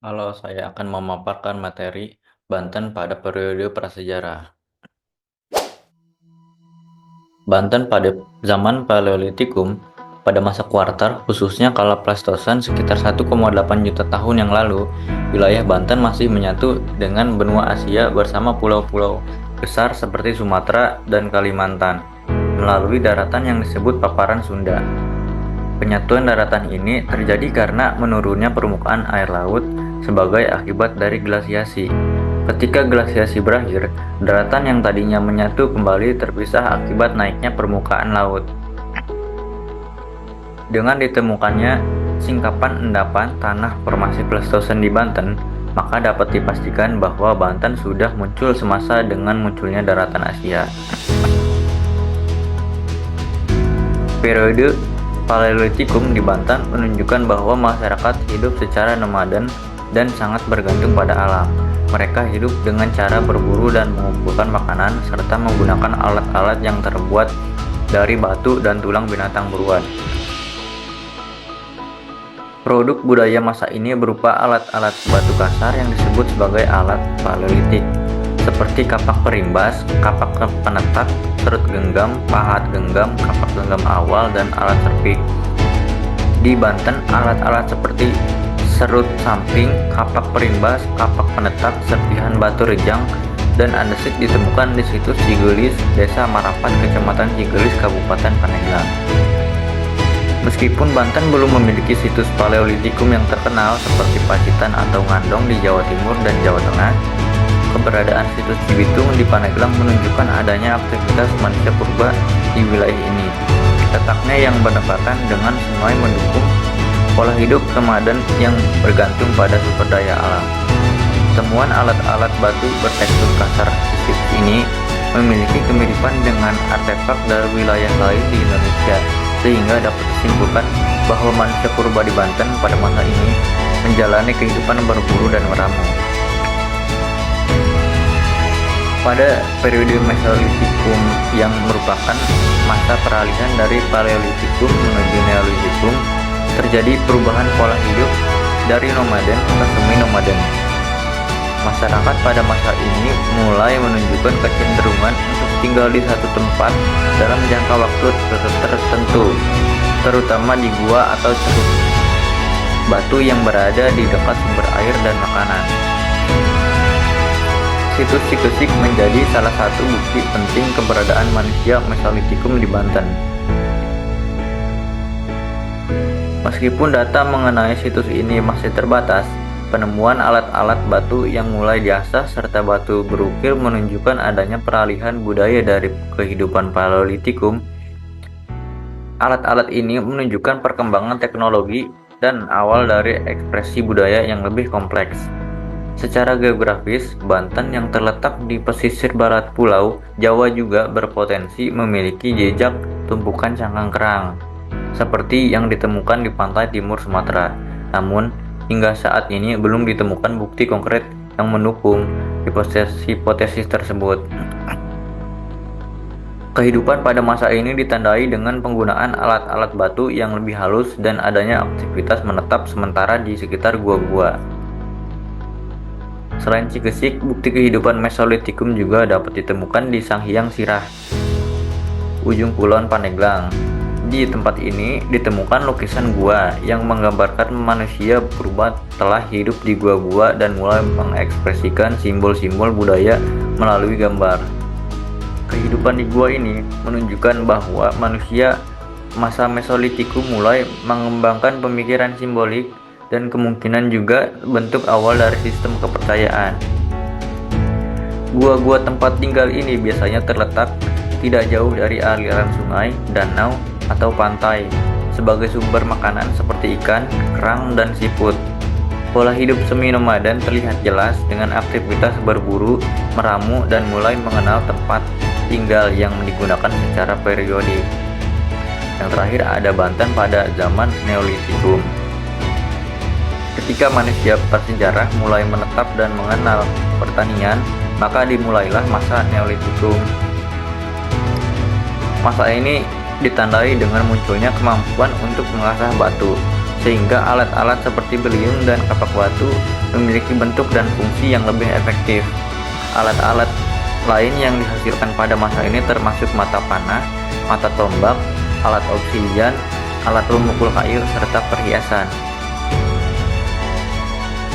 Halo, saya akan memaparkan materi Banten pada periode prasejarah. Banten pada zaman Paleolitikum, pada masa kuarter, khususnya kala Pleistosen sekitar 1,8 juta tahun yang lalu, wilayah Banten masih menyatu dengan benua Asia bersama pulau-pulau besar seperti Sumatera dan Kalimantan, melalui daratan yang disebut paparan Sunda. Penyatuan daratan ini terjadi karena menurunnya permukaan air laut sebagai akibat dari glasiasi. Ketika glasiasi berakhir, daratan yang tadinya menyatu kembali terpisah akibat naiknya permukaan laut. Dengan ditemukannya singkapan endapan tanah formasi Pleistosen di Banten, maka dapat dipastikan bahwa Banten sudah muncul semasa dengan munculnya daratan Asia. Periode Paleolitikum di Banten menunjukkan bahwa masyarakat hidup secara nomaden dan sangat bergantung pada alam. Mereka hidup dengan cara berburu dan mengumpulkan makanan, serta menggunakan alat-alat yang terbuat dari batu dan tulang binatang buruan. Produk budaya masa ini berupa alat-alat batu kasar yang disebut sebagai alat Paleolitik, seperti kapak perimbas, kapak penetak, serut genggam, pahat genggam, kapak genggam awal, dan alat serpik. Di Banten, alat-alat seperti serut samping, kapak perimbas, kapak penetak, serpihan batu rejang, dan andesit ditemukan di situs Cigelis, Desa Marapat, Kecamatan Cigelis, Kabupaten Pandeglang. Meskipun Banten belum memiliki situs Paleolitikum yang terkenal seperti Pacitan atau Ngandong di Jawa Timur dan Jawa Tengah, keberadaan situs Cibitung di Pandeglang menunjukkan adanya aktivitas manusia purba di wilayah ini. Letaknya yang berdekatan dengan sungai mendukung pola hidup nomaden yang bergantung pada sumber daya alam. Temuan alat-alat batu bertekstur kasar di situs ini memiliki kemiripan dengan artefak dari wilayah lain di Indonesia, sehingga dapat disimpulkan bahwa manusia purba di Banten pada masa ini menjalani kehidupan berburu dan meramu. Pada periode Mesolitikum yang merupakan masa peralihan dari Paleolitikum menuju Neolitikum, terjadi perubahan pola hidup dari nomaden ke semi-nomaden. Masyarakat pada masa ini mulai menunjukkan kecenderungan untuk tinggal di satu tempat dalam jangka waktu tertentu, terutama di gua atau ceruk batu yang berada di dekat sumber air dan makanan. Situs Cikesik menjadi salah satu bukti penting keberadaan manusia Mesolitikum di Banten. Meskipun data mengenai situs ini masih terbatas, penemuan alat-alat batu yang mulai diasah serta batu berukir menunjukkan adanya peralihan budaya dari kehidupan Paleolitikum. Alat-alat ini menunjukkan perkembangan teknologi dan awal dari ekspresi budaya yang lebih kompleks. Secara geografis, Banten yang terletak di pesisir barat Pulau Jawa juga berpotensi memiliki jejak tumpukan cangkang kerang, seperti yang ditemukan di pantai timur Sumatera. Namun, hingga saat ini belum ditemukan bukti konkret yang mendukung hipotesis tersebut. Kehidupan pada masa ini ditandai dengan penggunaan alat-alat batu yang lebih halus dan adanya aktivitas menetap sementara di sekitar gua-gua. Selain Cikesik, bukti kehidupan Mesolitikum juga dapat ditemukan di Sanghyang Sirah, ujung kulon Pandeglang. Di tempat ini ditemukan lukisan gua yang menggambarkan manusia purba telah hidup di gua-gua dan mulai mengekspresikan simbol-simbol budaya melalui gambar. Kehidupan di gua ini menunjukkan bahwa manusia masa Mesolitikum mulai mengembangkan pemikiran simbolik dan kemungkinan juga bentuk awal dari sistem kepercayaan. Gua-gua tempat tinggal ini biasanya terletak tidak jauh dari aliran sungai, danau, atau pantai sebagai sumber makanan seperti ikan, kerang, dan siput. Pola hidup semi-nomaden terlihat jelas dengan aktivitas berburu, meramu, dan mulai mengenal tempat tinggal yang digunakan secara periodik. Yang terakhir ada Banten pada zaman Neolitikum. Ketika manusia prasejarah mulai menetap dan mengenal pertanian, maka dimulailah masa Neolitikum. Masa ini ditandai dengan munculnya kemampuan untuk mengasah batu, sehingga alat-alat seperti beliung dan kapak batu memiliki bentuk dan fungsi yang lebih efektif. Alat-alat lain yang dihasilkan pada masa ini termasuk mata panah, mata tombak, alat obsidian, alat pemukul kayu, serta perhiasan.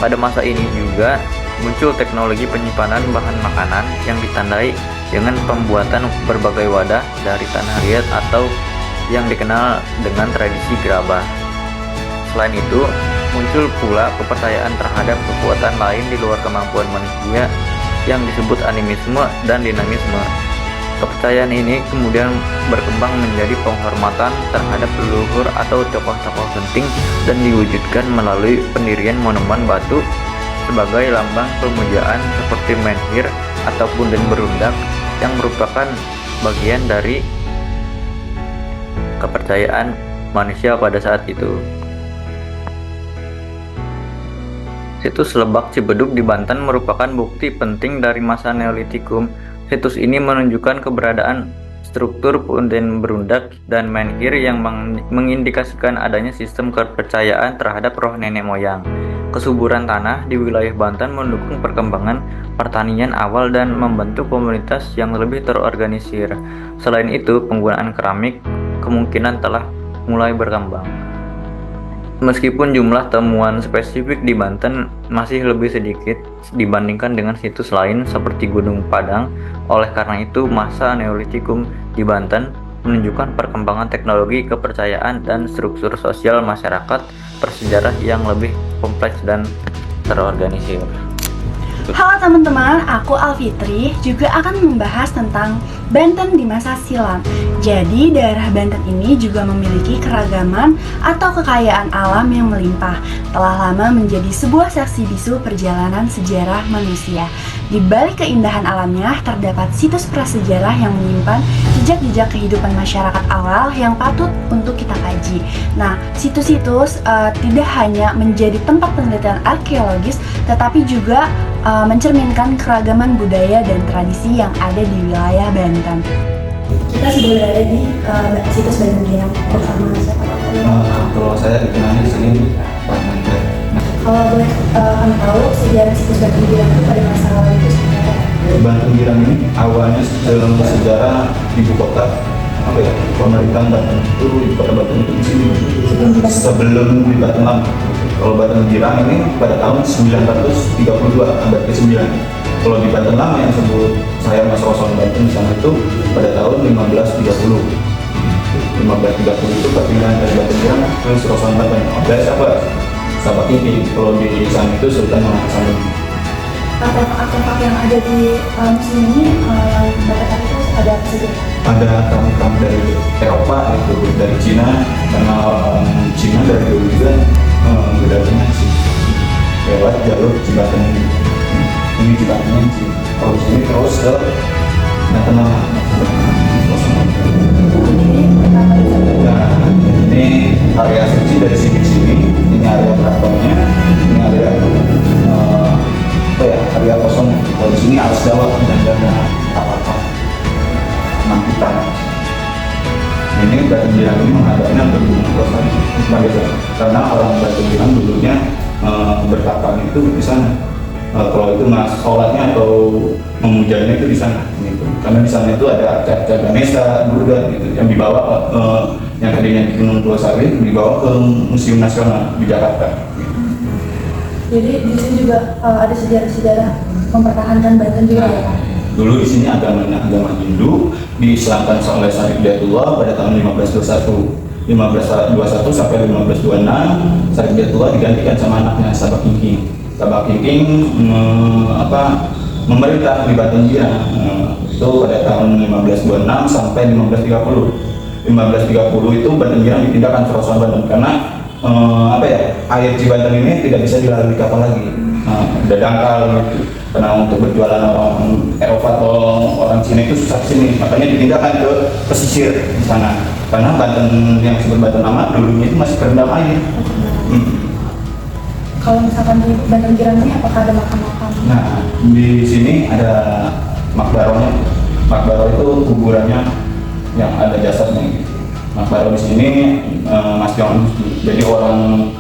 Pada masa ini juga muncul teknologi penyimpanan bahan makanan yang ditandai dengan pembuatan berbagai wadah dari tanah liat atau yang dikenal dengan tradisi gerabah. Selain itu, muncul pula kepercayaan terhadap kekuatan lain di luar kemampuan manusia yang disebut animisme dan dinamisme. Kepercayaan ini kemudian berkembang menjadi penghormatan terhadap leluhur atau tokoh-tokoh penting dan diwujudkan melalui pendirian monumen batu sebagai lambang pemujaan seperti menhir atau punden berundak yang merupakan bagian dari kepercayaan manusia pada saat itu. Situs Lebak Cibeduk di Banten merupakan bukti penting dari masa Neolitikum. Situs ini menunjukkan keberadaan struktur punden berundak dan menhir yang mengindikasikan adanya sistem kepercayaan terhadap roh nenek moyang. Kesuburan tanah di wilayah Banten mendukung perkembangan pertanian awal dan membentuk komunitas yang lebih terorganisir. Selain itu, penggunaan keramik kemungkinan telah mulai berkembang. Meskipun jumlah temuan spesifik di Banten masih lebih sedikit dibandingkan dengan situs lain seperti Gunung Padang, oleh karena itu masa Neolitikum di Banten menunjukkan perkembangan teknologi, kepercayaan, dan struktur sosial masyarakat bersejarah yang lebih kompleks dan terorganisir. Halo teman-teman, aku Alfitri juga akan membahas tentang Banten di masa silam. Jadi daerah Banten ini juga memiliki keragaman atau kekayaan alam yang melimpah. Telah lama menjadi sebuah saksi bisu perjalanan sejarah manusia. Di balik keindahan alamnya terdapat situs prasejarah yang menyimpan jejak-jejak kehidupan masyarakat awal yang patut untuk kita kaji. Nah, situs-situs tidak hanya menjadi tempat penelitian arkeologis, tetapi juga mencerminkan keragaman budaya dan tradisi yang ada di wilayah Banten. Kita sudah berada di situs Banten Girang bersama siapa? Kalau saya dikenalnya di sini Pak Mandat. Kalau boleh kami tahu sejarah situs Banten Girang itu pada masa lalu itu seperti apa? Banten Girang ini awalnya dalam sejarah ibu kota pemerintahan Banten itu ibu kota Banten itu di sini sebelum di Banten Lama. Kalau Banten Girang ini pada tahun 932 abad ke-9. Kalau di Banten Lama yang sebut saya Mas Roson Banten di sana itu pada tahun 1530. 1530 itu perpindahan dari Banten Girang ke Roson Banten. Dari siapa? Sahabat Kiki. Kalau di sana itu Sultan Muhammad Salim. Artefak yang ada di museum ini yang Bapak itu ada apa saja? Ada keramik dari Eropa, itu dari Cina, karena orang Cina dari dulu juga bedanya sih lewat jalur Cibaten ini Cibaten sih. Kalau sini terus ke Banten Lama. Nah, ini area suci dari sini ke sini. Ini area keratonnya, ini area area kosong. Kalau di sini alas Jawa dan dana apa-apa nampitan. Ini Banten Girang ini menghadapnya berhubungan pelestari karena orang Banten Girang dulunya bertapa itu di sana. Kalau itu mas sholatnya atau memujanya itu di sana, gitu. Karena di sana itu ada caca Ganesha, Buddha, gitu, yang dibawa yang tadinya di Gunung Pulau Sari dibawa ke Museum Nasional di Jakarta. Gitu. Jadi di sini juga ada sejarah-sejarah mempertahankan Banten juga ya Pak? Dulu di sini agamanya agama Hindu, diislamkan oleh Syarif Hidayatullah pada tahun 1521. 1521 sampai 1526 Syarif Hidayatullah digantikan sama anaknya Sabak Kingking. Sabak Kingking memerintah di Banten Girang itu pada tahun 1526 sampai 1530. 1530 itu Banten Girang dipindahkan ke Roson Banten karena air Cibanten ini tidak bisa dilalui kapal lagi. Ada dangkal gitu. Karena untuk berjualan orang Eropa atau orang Cina itu susah sini, makanya dipindahkan ke pesisir di sana. Karena Banten yang disebut Banten Lama dulunya itu masih terendam air. Kalau misalkan di Banten Girang ini apakah ada makam-makam? Nah, di sini ada makbarohnya. Makbaroh itu kuburannya yang ada jasadnya gitu. Nah, Baronis ini Mas Yong jadi orang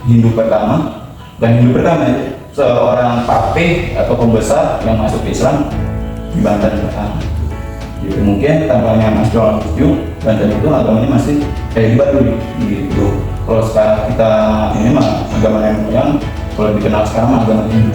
Hindu pertama, dan Hindu pertama seorang papih atau pembesar yang masuk Islam di Banten pertama. Jadi mungkin tanpanya Mas Yong Banten itu agamanya masih hebat dulu gitu. Kalau sekarang kita ini mah agama yang kalau dikenal sekarang agama Hindu.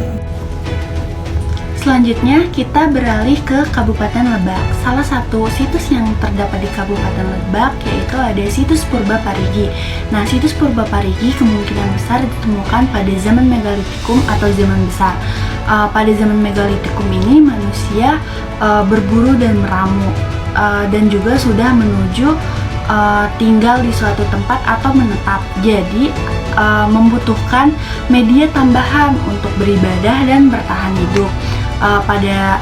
Selanjutnya kita beralih ke Kabupaten Lebak. Salah satu situs yang terdapat di Kabupaten Lebak yaitu ada situs Purba Parigi. Nah, situs Purba Parigi kemungkinan besar ditemukan pada zaman Megalitikum atau zaman besar. Pada zaman Megalitikum ini manusia berburu dan meramu dan juga sudah menuju tinggal di suatu tempat atau menetap. Jadi membutuhkan media tambahan untuk beribadah dan bertahan hidup. Pada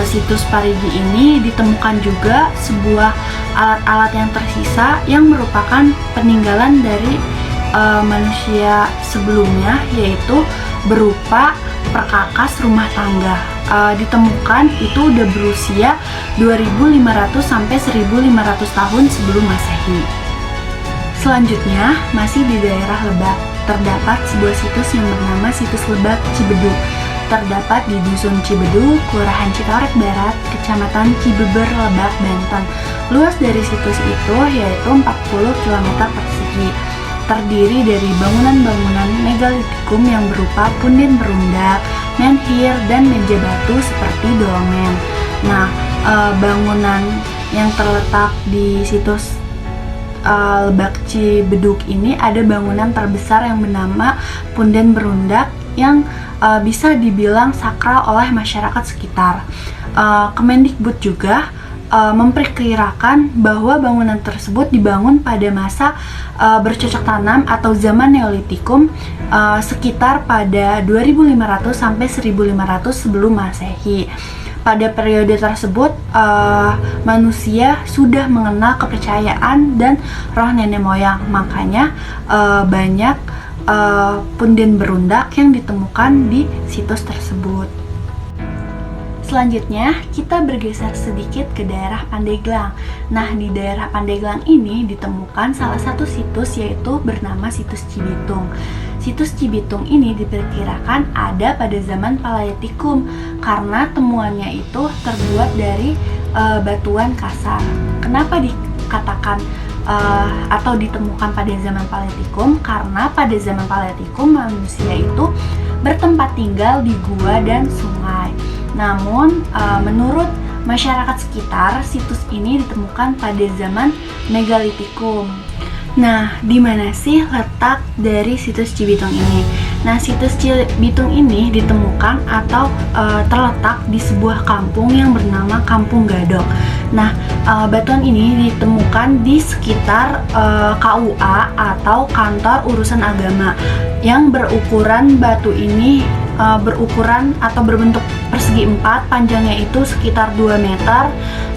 situs Parigi ini ditemukan juga sebuah alat-alat yang tersisa yang merupakan peninggalan dari manusia sebelumnya, yaitu berupa perkakas rumah tangga. Ditemukan itu udah berusia 2500 sampai 1500 tahun sebelum Masehi. Selanjutnya masih di daerah Lebak terdapat sebuah situs yang bernama situs Lebak Cibeduk. Terdapat di Dusun Cibedu, Kelurahan Citorek Barat, Kecamatan Cibeber, Lebak, Banten. Luas dari situs itu yaitu 40 km persegi. Terdiri dari bangunan-bangunan megalitikum yang berupa punden berundak, menhir, dan meja batu seperti dolmen. Nah, bangunan yang terletak di situs Lebak Cibeduk ini ada bangunan terbesar yang bernama punden berundak yang bisa dibilang sakral oleh masyarakat sekitar. Kemendikbud juga memperkirakan bahwa bangunan tersebut dibangun pada masa bercocok tanam atau zaman Neolitikum sekitar pada 2500 sampai 1500 sebelum Masehi. Pada periode tersebut manusia sudah mengenal kepercayaan dan roh nenek moyang, makanya banyak punden berundak yang ditemukan di situs tersebut. Selanjutnya kita bergeser sedikit ke daerah Pandeglang. Nah, di daerah Pandeglang ini ditemukan salah satu situs yaitu bernama situs Cibitung. Situs Cibitung ini diperkirakan ada pada zaman Paleolitikum karena temuannya itu terbuat dari batuan kasar. Kenapa dikatakan atau ditemukan pada zaman Paleolitikum? Karena pada zaman Paleolitikum manusia itu bertempat tinggal di gua dan sungai. Namun menurut masyarakat sekitar, situs ini ditemukan pada zaman Megalitikum. Nah, di mana sih letak dari situs Cibitung ini? Nah, situs Cibitung ini ditemukan atau terletak di sebuah kampung yang bernama Kampung Gadok. Nah, batuan ini ditemukan di sekitar KUA atau Kantor Urusan Agama yang berukuran batu ini berukuran atau berbentuk persegi 4, panjangnya itu sekitar 2 meter.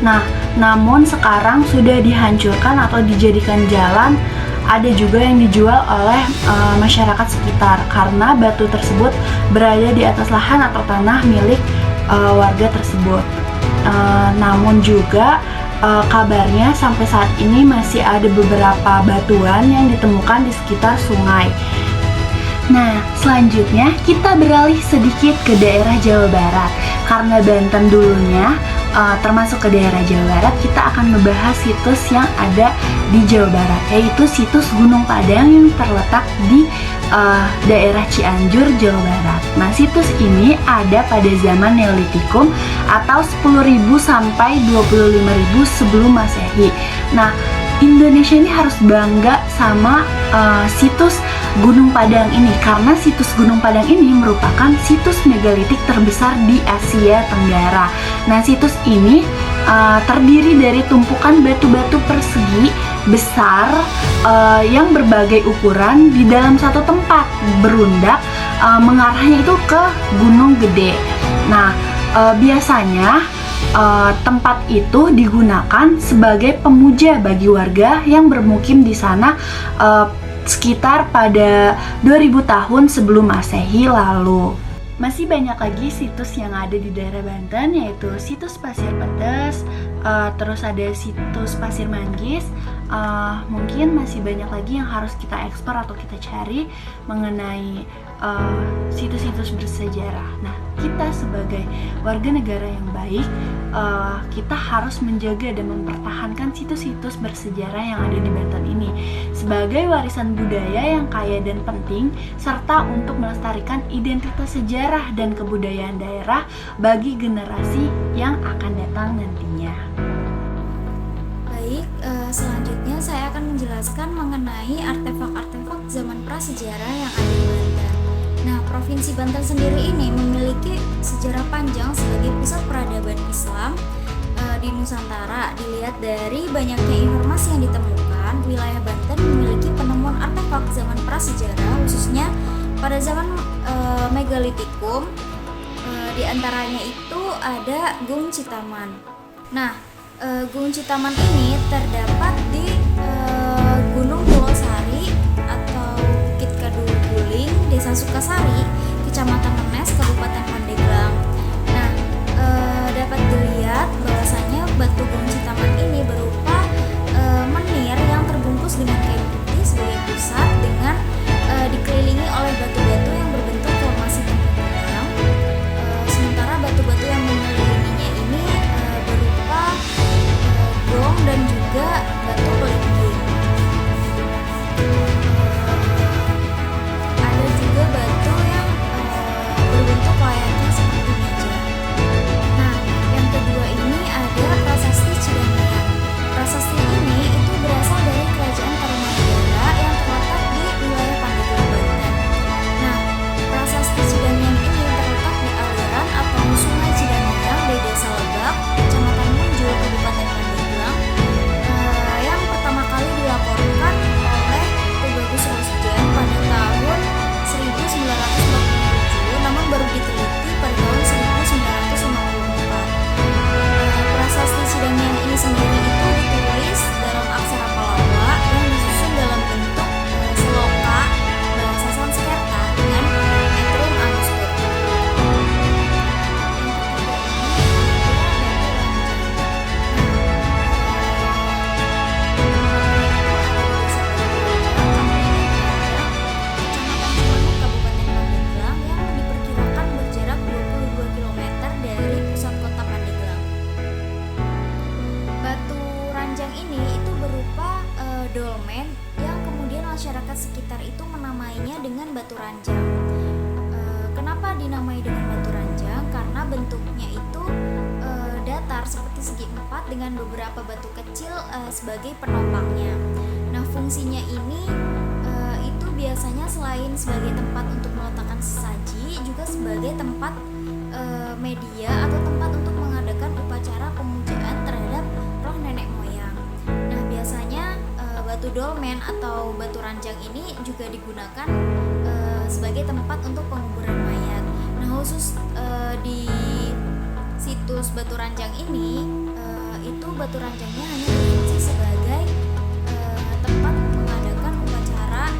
Nah, namun sekarang sudah dihancurkan atau dijadikan jalan. Ada juga yang dijual oleh masyarakat sekitar karena batu tersebut berada di atas lahan atau tanah milik warga tersebut. Namun juga kabarnya sampai saat ini masih ada beberapa batuan yang ditemukan di sekitar sungai. Nah, selanjutnya kita beralih sedikit ke daerah Jawa Barat. Karena Banten dulunya termasuk ke daerah Jawa Barat, kita akan membahas situs yang ada di Jawa Barat, yaitu situs Gunung Padang yang terletak di daerah Cianjur, Jawa Barat. Nah, situs ini ada pada zaman Neolitikum atau 10.000 sampai 25.000 sebelum Masehi. Nah, Indonesia ini harus bangga sama situs Gunung Padang ini karena situs Gunung Padang ini merupakan situs megalitik terbesar di Asia Tenggara. Nah, situs ini terdiri dari tumpukan batu-batu persegi besar yang berbagai ukuran di dalam satu tempat berundak, mengarahnya itu ke Gunung Gede. Nah, biasanya tempat itu digunakan sebagai pemuja bagi warga yang bermukim di sana sekitar pada 2000 tahun sebelum Masehi lalu. Masih banyak lagi situs yang ada di daerah Banten, yaitu situs Pasir Pedes, terus ada situs Pasir Manggis. Mungkin masih banyak lagi yang harus kita eksplor atau kita cari mengenai situs-situs bersejarah. Nah, kita sebagai warga negara yang baik, kita harus menjaga dan mempertahankan situs-situs bersejarah yang ada di Banten ini sebagai warisan budaya yang kaya dan penting, serta untuk melestarikan identitas sejarah dan kebudayaan daerah bagi generasi yang akan datang nantinya. Baik, selanjutnya saya akan menjelaskan mengenai artefak-artefak zaman prasejarah yang ada di Banten. Nah, Provinsi Banten sendiri ini memiliki sejarah panjang sebagai pusat peradaban Islam di Nusantara. Dilihat dari banyaknya informasi yang ditemukan, wilayah Banten memiliki penemuan artefak zaman prasejarah, khususnya pada zaman Megalitikum. Di antaranya itu ada Gung Citaman. Nah, Gung Citaman ini terdapat di Gunung Pulau Sari atau Bukit Kaduguling, Desa Sukasari, Kecamatan Menes, Kabupaten Pandeglang. Nah, dapat dilihat bahwasanya batu Gung Citaman ini berupa menir yang terbungkus dengan kain putih sebagai pusat dengan dikelilingi oleh batu-batu yang berbentuk formasi penggunang. Sementara batu-batu yang mengelilinginya ini berupa gong dan juga batu pelingging. Ada juga batu yang berbentuk layaknya seperti meja. Nah, yang kedua ini ada prasasti Cidanian. Prasasti ini itu berasal dari kerajaan Tarumanegara yang terletak di wilayah Pandeglang, Banten. Nah, prasasti Cidanian ini terletak di aliran atau Sungai Cidaniang di Desa Lebak, Kecamatan Munjul, Kabupaten Pandeglang, yang pertama kali dilaporkan oleh Tubagus Rosjan pada tahun 1947, namun baru diteliti pada tahun 1954. Prasasti Cidanian ini sendiri itu ditulis dalam aksara Pallawa yang disusun dalam bentuk seloka bahasa Sanskerta dengan metrum anuskur. Kabupaten Pandeglang yang diperkirakan berjarak 22 km dari pusat kota Pandeglang. Batu ranjang ini itu berupa dolmen yang kemudian masyarakat sekitar itu menamainya dengan batu ranjang. Kenapa dinamai dengan batu ranjang? Karena bentuknya itu datar seperti segi empat dengan beberapa batu kecil sebagai penopangnya. Nah, fungsinya ini itu biasanya selain sebagai tempat untuk meletakkan sesaji, juga sebagai tempat media atau tempat untuk mengadakan upacara pemujaan terhadap roh nenek moyang. Nah, biasanya batu dolmen atau batu ranjang ini juga digunakan sebagai tempat untuk penguburan mayat. Nah, khusus di situs batu ranjang ini itu batu ranjangnya hanya berfungsi sebagai tempat mengadakan upacara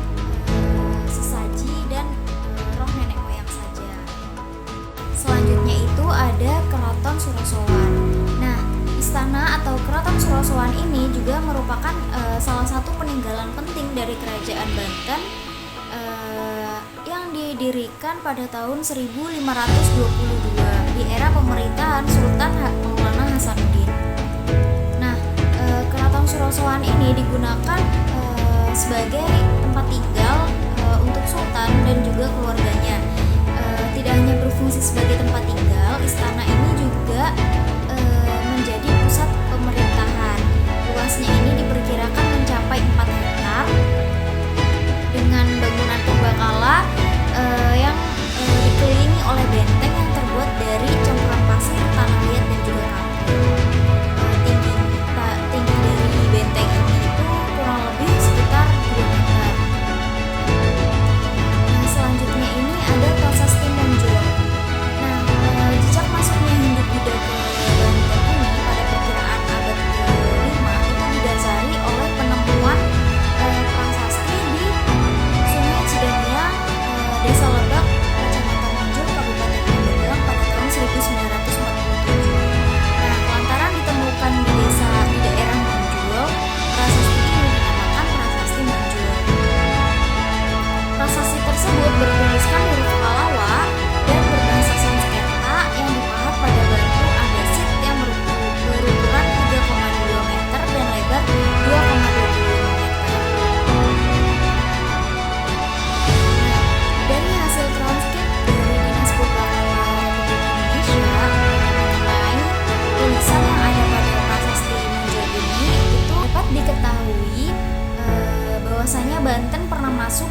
sesaji dan roh nenek moyang saja. Selanjutnya itu ada Keraton Surosowan. Nah, istana atau Keraton Surosowan ini juga merupakan salah satu peninggalan penting dari Kerajaan Banten yang didirikan pada tahun 1522 di era pemerintahan Sultan Maulana Hasanuddin. Nah, Keraton Surosowan ini digunakan sebagai tempat tinggal untuk Sultan dan juga keluarganya. Tidak hanya berfungsi sebagai tempat tinggal, istana ini juga menjadi pusat pemerintahan. Luasnya ini diperkirakan mencapai 4 hektar dengan bangunan purbakala yang dikelilingi oleh benteng yang terbuat dari campuran pasir, tanah liat dan juga kapur. Tinggi dari benteng ini itu kurang lebih sekitar 2 meter. Nah, selanjutnya ini ada Prasasti Munjul.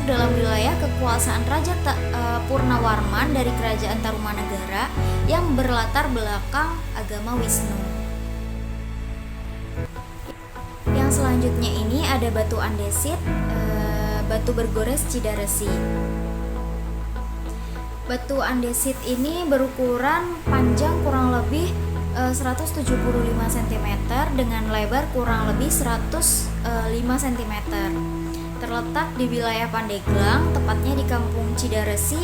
dalam wilayah kekuasaan Raja Purnawarman dari Kerajaan Tarumanagara yang berlatar belakang agama Wisnu. Yang selanjutnya ini ada batu andesit, batu bergores Cidaresi. Batu andesit ini berukuran panjang kurang lebih 175 cm dengan lebar kurang lebih 105 cm. Terletak di wilayah Pandeglang, tepatnya di Kampung Cidaresi,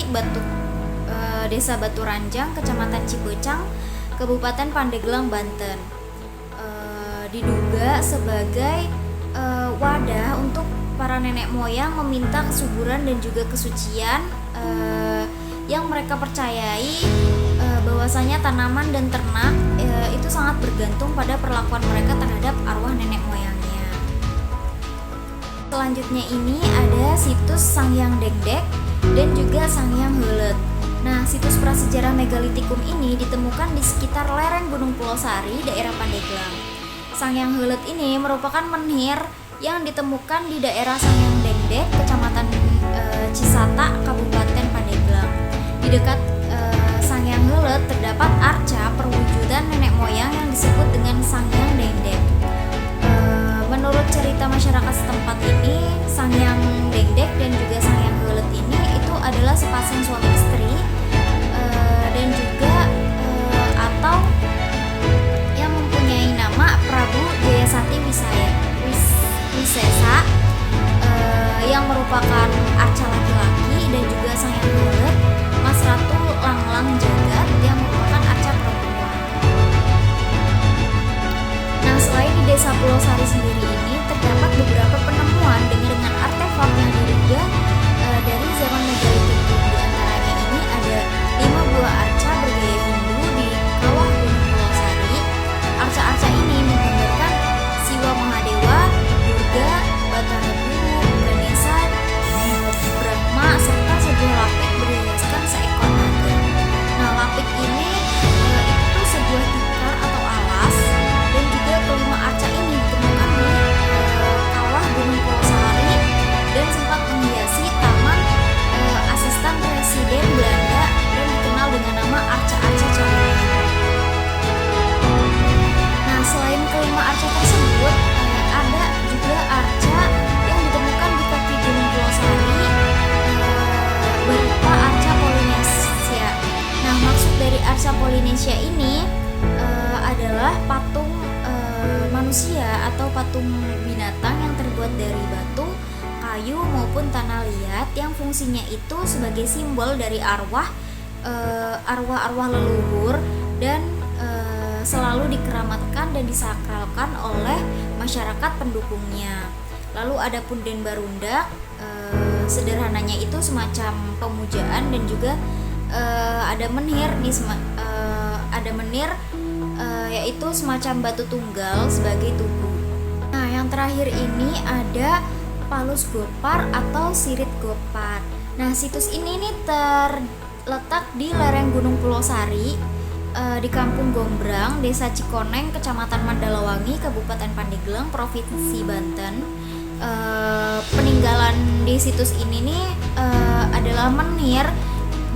Desa Batu Ranjang, Kecamatan Cipecang, Kabupaten Pandeglang, Banten. Diduga sebagai wadah untuk para nenek moyang meminta kesuburan dan juga kesucian yang mereka percayai bahwasanya tanaman dan ternak itu sangat bergantung pada perlakuan mereka terhadap arwah nenek moyangnya. Selanjutnya ini ada situs Sangyang Dengdek dan juga Sangyang Heuleut. Nah, situs prasejarah megalitikum ini ditemukan di sekitar lereng Gunung Pulosari, daerah Pandeglang. Sangyang Heuleut ini merupakan menhir yang ditemukan di daerah Sangyang Dengdek, Kecamatan Cisata, Kabupaten Pandeglang. Di dekat Sangyang Heuleut terdapat arca perwujudan nenek moyang yang disebut dengan Sangyang Dengdek. Menurut cerita masyarakat setempat ini, Sangyang Dengdek dan juga Sangyang Heuleut ini itu adalah sepasang suami istri dan juga atau yang mempunyai nama Prabu Jayasati Wisesa yang merupakan arca laki-laki, dan juga Sangyang Heuleut Mas Ratu Langlang Jagat yang merupakan arca perempuan. Nah, selain di Desa Pulosari sendiri ini terdapat beberapa penemuan dengan artefak yang diduga dari zaman megalitik. Di antaranya ini ada 5 buah arca bergaya Hindu di kawah Gunung Pulosari. Arca-arca ini menggambarkan Siwa Mahadewa, Durga, Batara-Dewa, Ganesha, Brahma, serta sebuah lapik berhiaskan seekor naga. Nah, lapik ini itu sebuah tikar atau alas, dan juga kelima arca ini ditemukan di kawah Gunung Pulosari dan sempat menghiasi taman asisten presiden Belanda dan dikenal dengan nama arca-arca Cawilen. Nah, selain kelima arca tersebut, ada juga arca yang ditemukan di kaki Gunung Pulosari berupa arca Polinesia. Nah, maksud dari arca Polinesia ini adalah patung manusia atau patung binatang yang terbuat dari batu, kayu maupun tanah liat yang fungsinya itu sebagai simbol dari arwah-arwah leluhur dan selalu dikeramatkan dan disakralkan oleh masyarakat pendukungnya. Lalu ada punden barundak, sederhananya itu semacam pemujaan, dan juga ada menhir yaitu semacam batu tunggal sebagai tugu. Nah, yang terakhir ini ada Palus Gopar atau Sirit Gopar. Nah, situs ini nih terletak di lereng Gunung Pulosari di Kampung Gombrang, Desa Cikoneng, Kecamatan Mandalawangi, Kabupaten Pandeglang, Provinsi Banten. Peninggalan di situs ini nih adalah menhir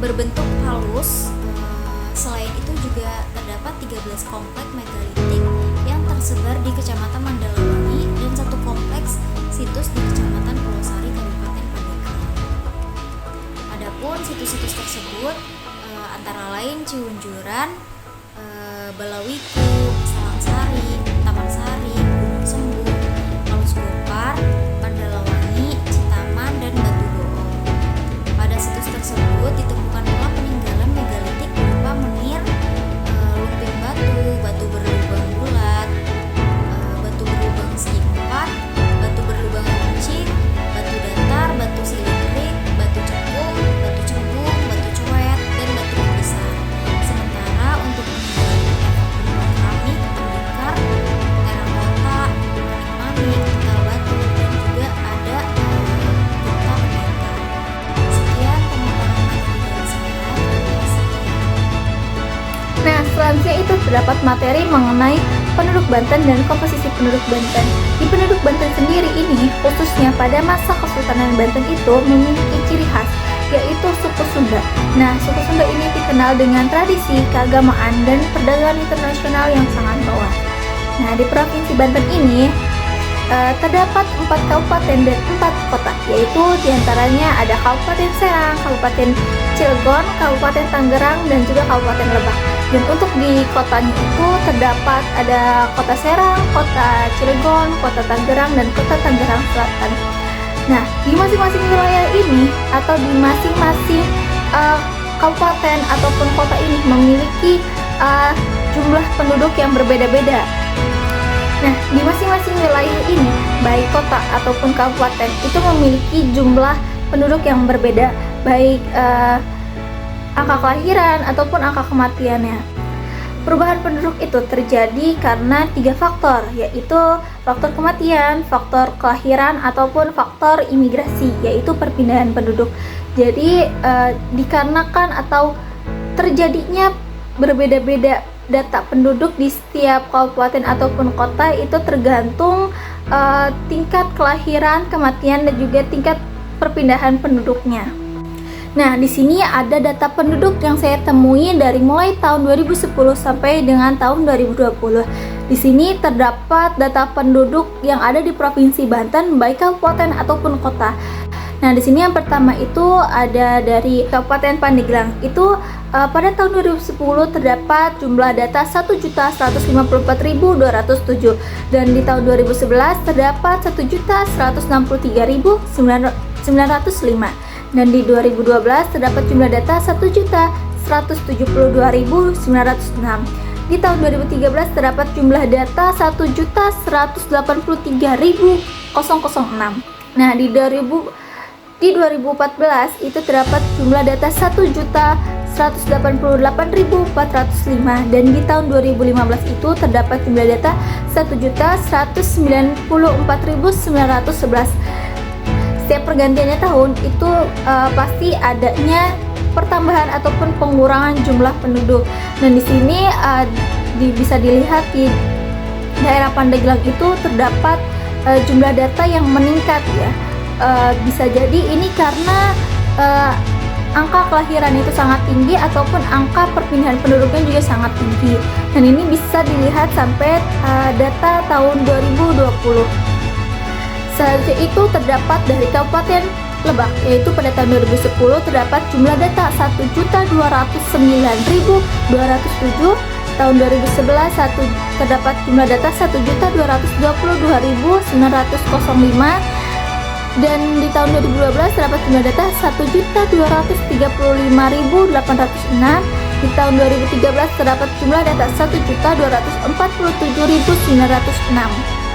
berbentuk halus. Selain itu juga terdapat 13 komplek megalitik yang tersebar di Kecamatan Mandalawangi dan 1 kompleks situs di Kecamatan Pulosari, Kabupaten Pandeglang. Adapun situs-situs tersebut antara lain Ciunjuran, Balawiku, Salangsari, Taman Sari, Gunung Sembu, Palus Gopar, Mandalawangi, Citaman, dan Batu Doong. Pada situs tersebut ditemukan pula peninggalan megalitik berupa menhir, lumping batu, batu berlubang bulat, batu berlubang segi empat, batu berlubang runcing, batu datar, batu silindrik, batu cekung, batu cembung, batu cuet, dan batu besar. Sementara untuk peninggalan keramik, tembikar, terakota, manik-manik, tegal batu, dan juga ada getah pendeta. Sekian pemaparan materi dari Nah, selanjutnya itu terdapat materi mengenai penduduk Banten dan komposisi penduduk Banten. Di penduduk Banten sendiri ini, khususnya pada masa Kesultanan Banten itu memiliki ciri khas, yaitu suku Sunda. Nah, suku Sunda ini dikenal dengan tradisi, keagamaan, dan perdagangan internasional yang sangat bawah. Nah, di Provinsi Banten ini terdapat 4 kabupaten dan 4 kota, yaitu diantaranya ada Kabupaten Serang, Kabupaten Cilegon, Kabupaten Tangerang, dan juga Kabupaten Lebak. Dan untuk di kotanya itu terdapat ada Kota Serang, Kota Cilegon, Kota Tangerang, dan Kota Tangerang Selatan. Nah, di masing-masing wilayah ini atau di masing-masing kabupaten ataupun kota ini memiliki jumlah penduduk yang berbeda-beda. Nah, di masing-masing wilayah ini, baik kota ataupun kabupaten, itu memiliki jumlah penduduk yang berbeda, baik angka kelahiran ataupun angka kematiannya. Perubahan penduduk itu terjadi karena 3 faktor, yaitu faktor kematian, faktor kelahiran, ataupun faktor imigrasi, yaitu perpindahan penduduk. Jadi, dikarenakan atau terjadinya berbeda-beda data penduduk di setiap kabupaten ataupun kota itu tergantung tingkat kelahiran, kematian, dan juga tingkat perpindahan penduduknya. Nah, di sini ada data penduduk yang saya temui dari mulai tahun 2010 sampai dengan tahun 2020. Di sini terdapat data penduduk yang ada di Provinsi Banten, baik kabupaten ataupun kota. Nah, di sini yang pertama itu ada dari Kabupaten Pandeglang. Itu pada tahun 2010 terdapat jumlah data 1.154.207 dan di tahun 2011 terdapat 1.163.905 dan di 2012 terdapat jumlah data 1.172.906. Di tahun 2013 terdapat jumlah data 1.183.006. Nah, di 2014 itu terdapat jumlah data 1.188.405 dan di tahun 2015 itu terdapat jumlah data 1.194.911. Setiap pergantiannya tahun itu pasti adanya pertambahan ataupun pengurangan jumlah penduduk. Dan di sini bisa dilihat di daerah Pandeglang itu terdapat jumlah data yang meningkat ya. Bisa jadi ini karena angka kelahiran itu sangat tinggi ataupun angka perpindahan penduduknya juga sangat tinggi. Dan ini bisa dilihat sampai data tahun 2020. Selanjutnya itu terdapat dari Kabupaten Lebak, yaitu pada tahun 2010 terdapat jumlah data 1.209.207. Tahun 2011 terdapat jumlah data 1.222.905 dan di tahun 2012 terdapat jumlah data 1.235.806. Di tahun 2013 terdapat jumlah data 1.247.906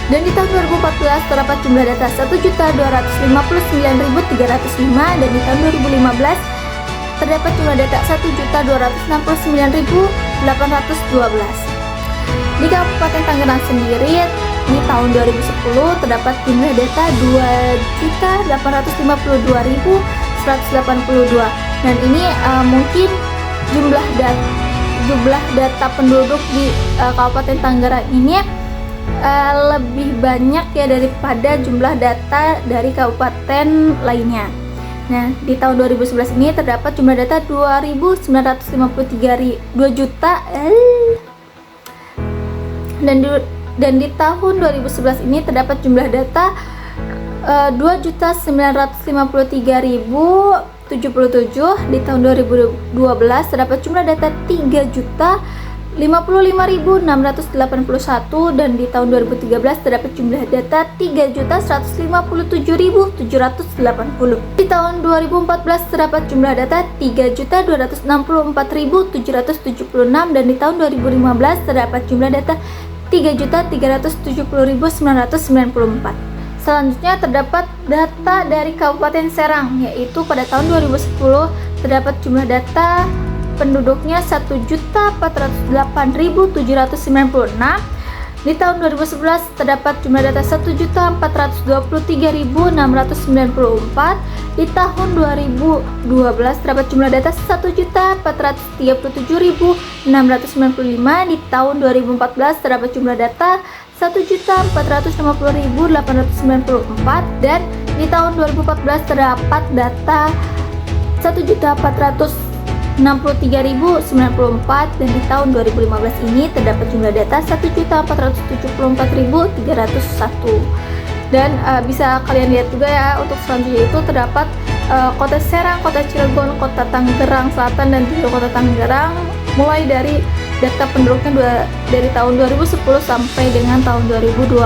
dan di tahun 2014 terdapat jumlah data 1.259.305 dan di tahun 2015 terdapat jumlah data 1.269.812. Di Kabupaten Tangerang sendiri di tahun 2010 terdapat jumlah data 2.852.182 dan ini mungkin jumlah data penduduk di Kabupaten Tangerang ini lebih banyak ya daripada jumlah data dari kabupaten lainnya. Nah, di tahun 2011 ini terdapat jumlah data 2.953 juta dan di tahun 2011 ini terdapat jumlah data 2.953.077. Di tahun 2012 terdapat jumlah data 3.055.681 dan di tahun 2013 terdapat jumlah data 3.157.780. Di tahun 2014 terdapat jumlah data 3.264.776 dan di tahun 2015 terdapat jumlah data 3.370.994. Selanjutnya terdapat data dari Kabupaten Serang, yaitu pada tahun 2010 terdapat jumlah data penduduknya 1.408.796 Di tahun 2011 terdapat jumlah data 1.423.694. Di tahun 2012 terdapat jumlah data 1.437.695. Di tahun 2014 terdapat jumlah data 1.450.894 dan di tahun 2014 terdapat data 1.463.094 dan di tahun 2015 ini terdapat jumlah data 1.474.301. Dan bisa kalian lihat juga ya, untuk selanjutnya itu terdapat Kota Serang, Kota Cilegon, Kota Tangerang Selatan dan juga Kota Tangerang mulai dari data penduduknya dari tahun 2010 sampai dengan tahun 2020.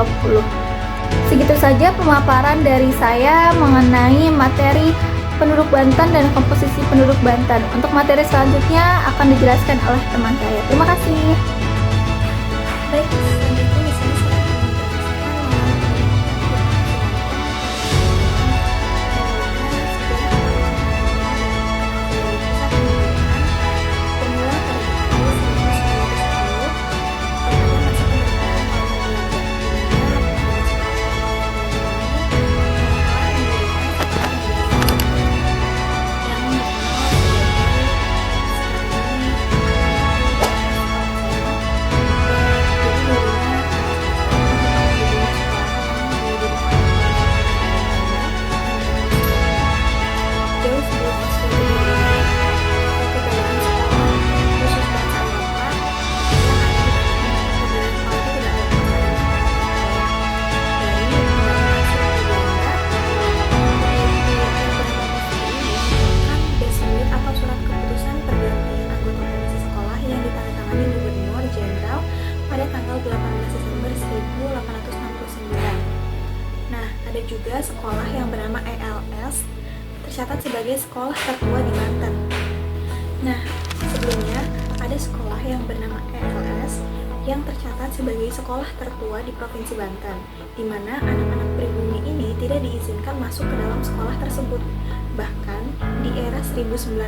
Segitu saja pemaparan dari saya mengenai materi penduduk Banten dan komposisi penduduk Banten. Untuk materi selanjutnya akan dijelaskan oleh teman saya. Terima kasih. Baik, selanjutnya di sini saya akan juga sekolah yang bernama ELS tercatat sebagai sekolah tertua di Banten. Nah, sebelumnya ada sekolah yang bernama ELS yang tercatat sebagai sekolah tertua di Provinsi Banten, di mana anak-anak pribumi ini tidak diizinkan masuk ke dalam sekolah tersebut. Bahkan di era 1900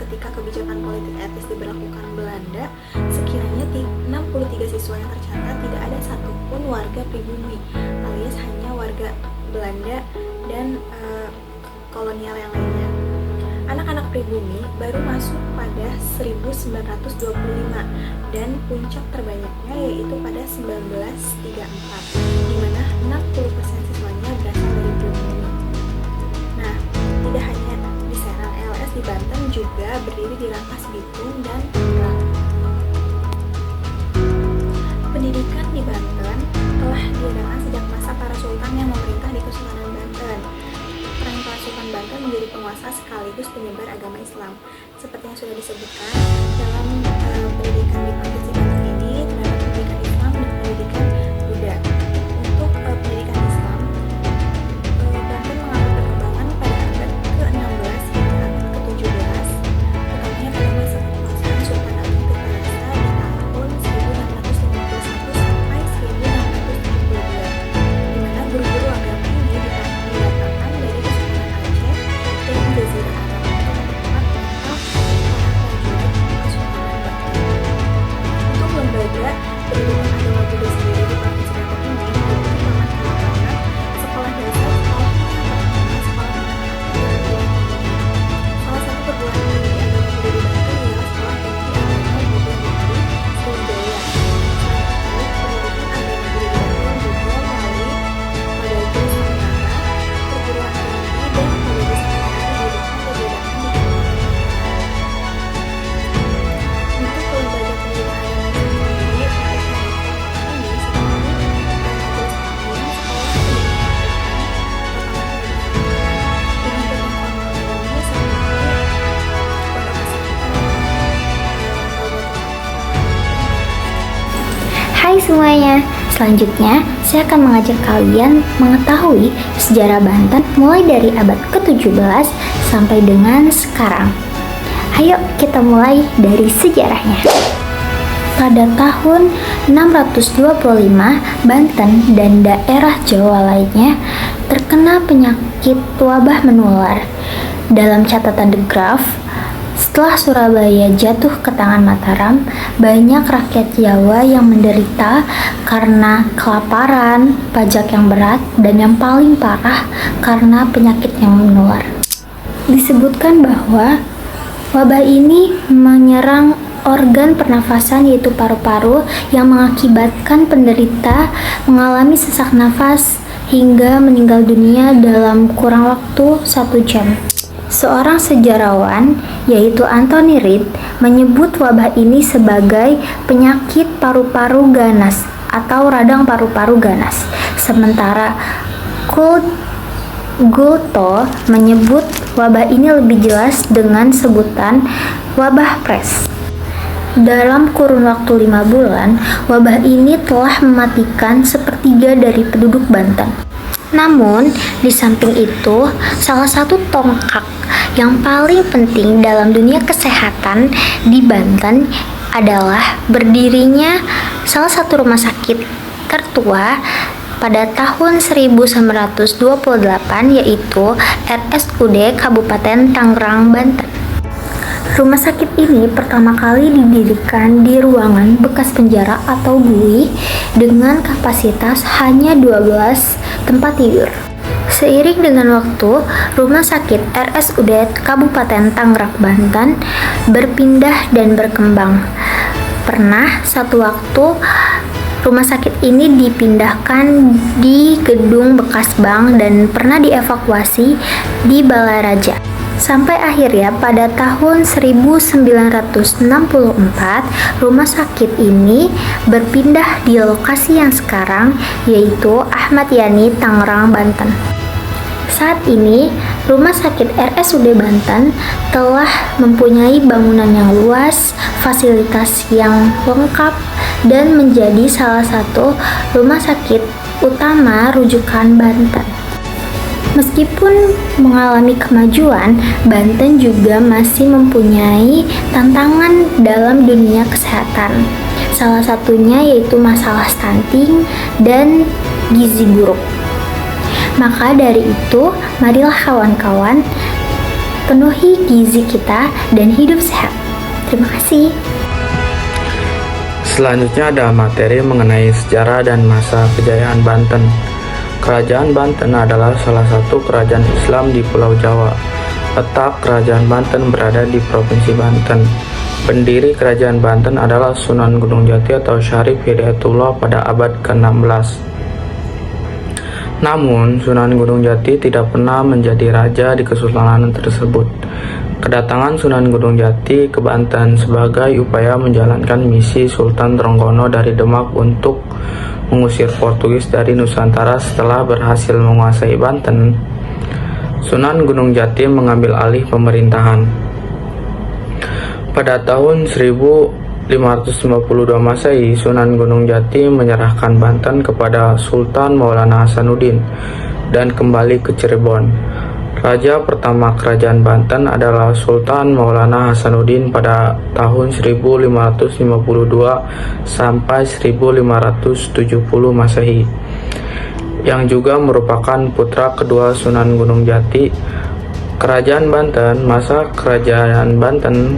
ketika kebijakan politik etis diberlakukan Belanda, sekiranya 63 siswa yang tercatat tidak ada satupun warga pribumi, alias hanya warga Belanda dan kolonial yang lainnya. Anak-anak pribumi baru masuk pada 1925 dan puncak terbanyaknya yaitu pada 1934, di mana 60% siswanya berasal dari pribumi. Nah, tidak hanya di Serang, ELS di Banten juga berdiri di Rangkas Bitung dan Tangerang. Pendidikan di Banten telah diadakan sejak masa para sultan yang memerintah di Kesultanan Banten. Peran para sultan Banten menjadi penguasa sekaligus penyebar agama Islam. Seperti yang sudah disebutkan dalam pendidikan di Provinsi Banten ini terdapat pendidikan Islam dan pendidikan Buddha. Untuk pendidikan Islam, Banten mengalami perkembangan pada abad ke-16 hingga abad ke-17, utamanya pada masa kekuasaan Sultan Agung Tirta di tahun 1651 sampai 1672, di mana guru-guru agama ini didatangkan dari Kesultanan Aceh dan Jazirah Arab untuk memperkuat mental para prajurit Kesultanan Banten. Untuk lembaga pendidikan agama Buddha sendiri di Provinsi Banten ini memiliki lapangan sekolah dasar, sekolah menengah pertama, sekolah menengah atas, dan perguruan tinggi. Salah satu perguruan tinggi agama Buddha di Banten ialah Sekolah Tinggi Agama Buddha Negeri Sriwijaya. Selain itu, pendidikan agama Buddha di Banten juga melalui Padaja Sementara, perguruan tinggi dan Padaja Sementara didirikan beberapa di untuk lembaga pendidikan agama sendiri, untuk ini Hai semuanya, selanjutnya saya akan mengajak kalian mengetahui sejarah Banten mulai dari abad ke-17 sampai dengan sekarang. Ayo kita mulai dari sejarahnya. Pada tahun 625, Banten dan daerah Jawa lainnya terkena penyakit wabah menular. Dalam catatan The Graph, Setelah Surabaya jatuh ke tangan Mataram, banyak rakyat Jawa yang menderita karena kelaparan, pajak yang berat, dan yang paling parah karena penyakit yang menular. Disebutkan bahwa wabah ini menyerang organ pernafasan yaitu paru-paru yang mengakibatkan penderita mengalami sesak nafas hingga meninggal dunia dalam kurang waktu 1 jam. Seorang sejarawan yaitu Anthony Read menyebut wabah ini sebagai penyakit paru-paru ganas atau radang paru-paru ganas. Sementara Goulton menyebut wabah ini lebih jelas dengan sebutan wabah pres. Dalam kurun waktu 5 bulan, wabah ini telah mematikan sepertiga dari penduduk Banten. Namun, di samping itu, salah satu tonggak yang paling penting dalam dunia kesehatan di Banten adalah berdirinya salah satu rumah sakit tertua pada tahun 1928 yaitu RSUD Kabupaten Tangerang, Banten. Rumah sakit ini pertama kali didirikan di ruangan bekas penjara atau bui dengan kapasitas hanya 12 tempat tidur. Seiring dengan waktu, rumah sakit RSUD Kabupaten Tangerang, Banten berpindah dan berkembang. Pernah satu waktu rumah sakit ini dipindahkan di gedung bekas bank dan pernah dievakuasi di Balai Raja. Sampai akhirnya pada tahun 1964, rumah sakit ini berpindah di lokasi yang sekarang yaitu Ahmad Yani, Tangerang, Banten. Saat ini, Rumah Sakit RSUD Banten telah mempunyai bangunan yang luas, fasilitas yang lengkap, dan menjadi salah satu rumah sakit utama rujukan Banten. Meskipun mengalami kemajuan, Banten juga masih mempunyai tantangan dalam dunia kesehatan. Salah satunya yaitu masalah stunting dan gizi buruk. Maka dari itu, marilah kawan-kawan penuhi gizi kita dan hidup sehat. Terima kasih. Selanjutnya ada materi mengenai sejarah dan masa kejayaan Banten. Kerajaan Banten adalah salah satu kerajaan Islam di Pulau Jawa. Letak Kerajaan Banten berada di Provinsi Banten. Pendiri Kerajaan Banten adalah Sunan Gunung Jati atau Syarif Hidayatullah pada abad ke-16. Namun, Sunan Gunung Jati tidak pernah menjadi raja di kesultanan tersebut. Kedatangan Sunan Gunung Jati ke Banten sebagai upaya menjalankan misi Sultan Trenggono dari Demak untuk mengusir Portugis dari Nusantara setelah berhasil menguasai Banten. Sunan Gunung Jati mengambil alih pemerintahan. Pada tahun 1552 Masehi, Sunan Gunung Jati menyerahkan Banten kepada Sultan Maulana Hasanuddin dan kembali ke Cirebon. Raja pertama Kerajaan Banten adalah Sultan Maulana Hasanuddin pada tahun 1552 sampai 1570 Masehi, yang juga merupakan putra kedua Sunan Gunung Jati. Kerajaan Banten, masa Kerajaan Banten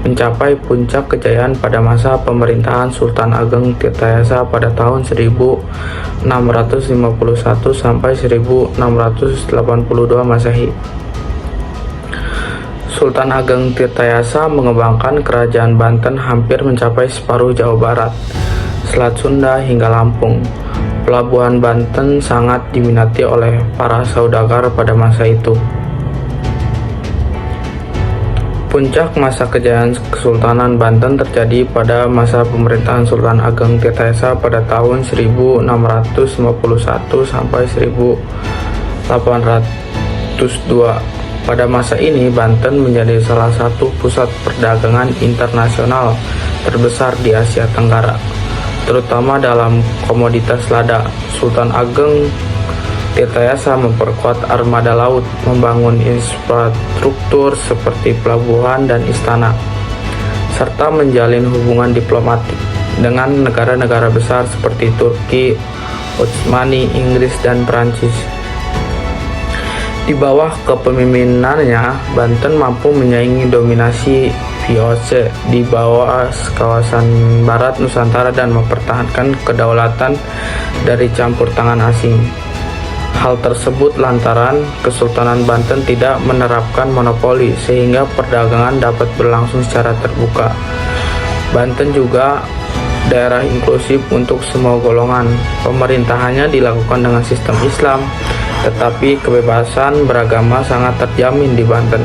mencapai puncak kejayaan pada masa pemerintahan Sultan Ageng Tirtayasa pada tahun 1651 sampai 1682 Masehi. Sultan Ageng Tirtayasa mengembangkan kerajaan Banten hampir mencapai separuh Jawa Barat, Selat Sunda hingga Lampung. Pelabuhan Banten sangat diminati oleh para saudagar pada masa itu. Puncak masa kejayaan Kesultanan Banten terjadi pada masa pemerintahan Sultan Ageng Tirtayasa pada tahun 1651 sampai 1802. Pada masa ini, Banten menjadi salah satu pusat perdagangan internasional terbesar di Asia Tenggara, terutama dalam komoditas lada. Sultan Ageng Tirtayasa memperkuat armada laut, membangun infrastruktur seperti pelabuhan dan istana, serta menjalin hubungan diplomatik dengan negara-negara besar seperti Turki, Utsmani, Inggris, dan Prancis. Di bawah kepemimpinannya, Banten mampu menyaingi dominasi VOC di bawah kawasan barat Nusantara dan mempertahankan kedaulatan dari campur tangan asing. Hal tersebut lantaran Kesultanan Banten tidak menerapkan monopoli sehingga perdagangan dapat berlangsung secara terbuka. Banten juga daerah inklusif untuk semua golongan. Pemerintahannya dilakukan dengan sistem Islam, tetapi kebebasan beragama sangat terjamin di Banten.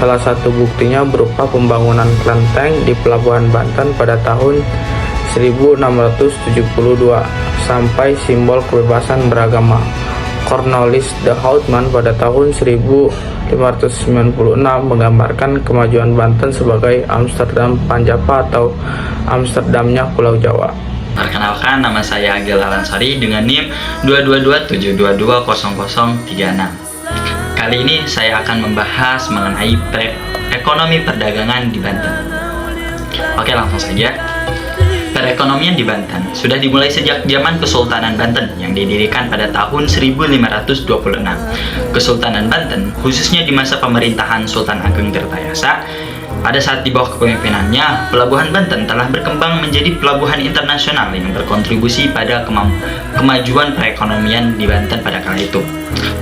Salah satu buktinya berupa pembangunan kelenteng di Pelabuhan Banten pada tahun 1672 sampai simbol kebebasan beragama Cornelis de Houtman pada tahun 1596 menggambarkan kemajuan Banten sebagai Amsterdam Panjapa atau Amsterdamnya Pulau Jawa. Perkenalkan, nama saya Agil Alansari dengan NIM 22272200036. Kali ini saya akan membahas mengenai ekonomi perdagangan di Banten. Oke, langsung saja. Perekonomian di Banten sudah dimulai sejak zaman Kesultanan Banten yang didirikan pada tahun 1526. Kesultanan Banten, khususnya di masa pemerintahan Sultan Ageng Tirtayasa, pada saat di bawah kepemimpinannya, Pelabuhan Banten telah berkembang menjadi pelabuhan internasional yang berkontribusi pada kemajuan perekonomian di Banten pada kala itu.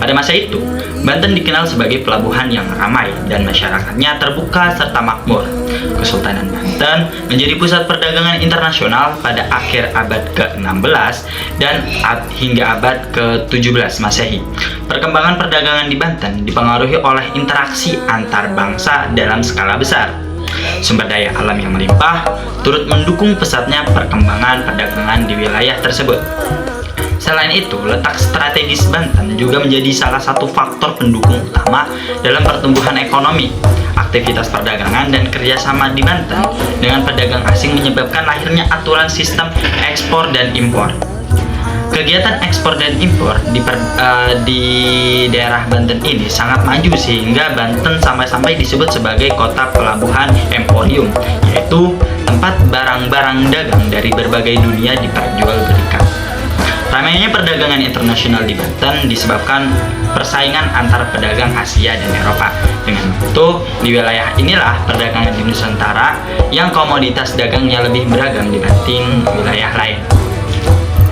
Pada masa itu, Banten dikenal sebagai pelabuhan yang ramai dan masyarakatnya terbuka serta makmur. Kesultanan Banten menjadi pusat perdagangan internasional pada akhir abad ke-16 dan hingga abad ke-17 Masehi. Perkembangan perdagangan di Banten dipengaruhi oleh interaksi antar bangsa dalam skala besar. Sumber daya alam yang melimpah turut mendukung pesatnya perkembangan perdagangan di wilayah tersebut. Selain itu, letak strategis Banten juga menjadi salah satu faktor pendukung utama dalam pertumbuhan ekonomi. Aktivitas perdagangan dan kerjasama di Banten dengan pedagang asing menyebabkan lahirnya aturan sistem ekspor dan impor. Kegiatan ekspor dan impor di daerah Banten ini sangat maju sehingga Banten sampai-sampai disebut sebagai kota pelabuhan emporium, yaitu tempat barang-barang dagang dari berbagai dunia diperjualbelikan. Ramainya perdagangan internasional di Banten disebabkan persaingan antara pedagang Asia dan Eropa. Dengan itu, di wilayah inilah perdagangan di Nusantara yang komoditas dagangnya lebih beragam dibanding wilayah lain.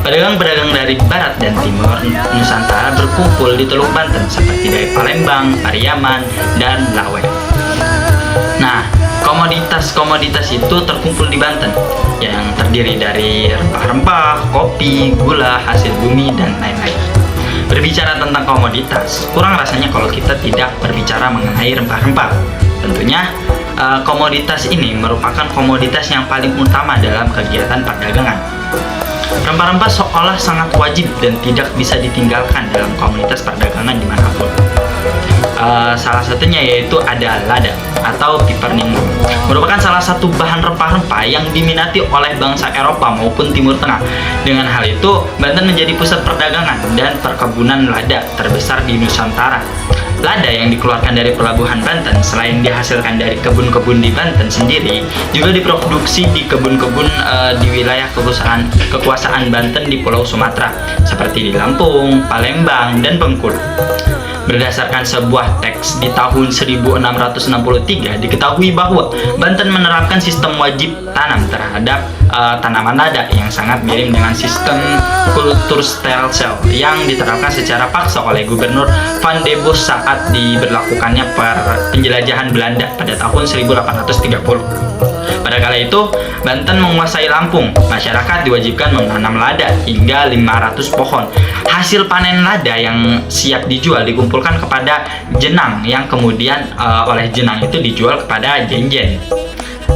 Pedagang-pedagang dari barat dan timur Nusantara berkumpul di Teluk Banten seperti dari Palembang, Pariaman, dan Lawe. Nah, komoditas-komoditas itu terkumpul di Banten yang terdiri dari rempah-rempah, kopi, gula, hasil bumi, dan lain-lain. Berbicara tentang komoditas, kurang rasanya kalau kita tidak berbicara mengenai rempah-rempah. Tentunya, komoditas ini merupakan komoditas yang paling utama dalam kegiatan perdagangan. Rempah-rempah seolah sangat wajib dan tidak bisa ditinggalkan dalam komunitas perdagangan dimanapun. Salah satunya yaitu ada lada atau piperningo, merupakan salah satu bahan rempah-rempah yang diminati oleh bangsa Eropa maupun Timur Tengah. Dengan hal itu, Banten menjadi pusat perdagangan dan perkebunan lada terbesar di Nusantara. Lada yang dikeluarkan dari Pelabuhan Banten selain dihasilkan dari kebun-kebun di Banten sendiri, juga diproduksi di kebun-kebun di wilayah kekuasaan Banten di Pulau Sumatera, seperti di Lampung, Palembang, dan Bengkulu. Berdasarkan sebuah teks di tahun 1663 diketahui bahwa Banten menerapkan sistem wajib tanam terhadap tanaman lada yang sangat mirip dengan sistem kultur Stelsel yang diterapkan secara paksa oleh Gubernur Van de Bos saat diberlakukannya penjelajahan Belanda pada tahun 1830. Pada kala itu, Banten menguasai Lampung. Masyarakat diwajibkan menanam lada hingga 500 pohon. Hasil panen lada yang siap dijual dikumpulkan kepada jenang yang kemudian oleh jenang itu dijual kepada jenjen.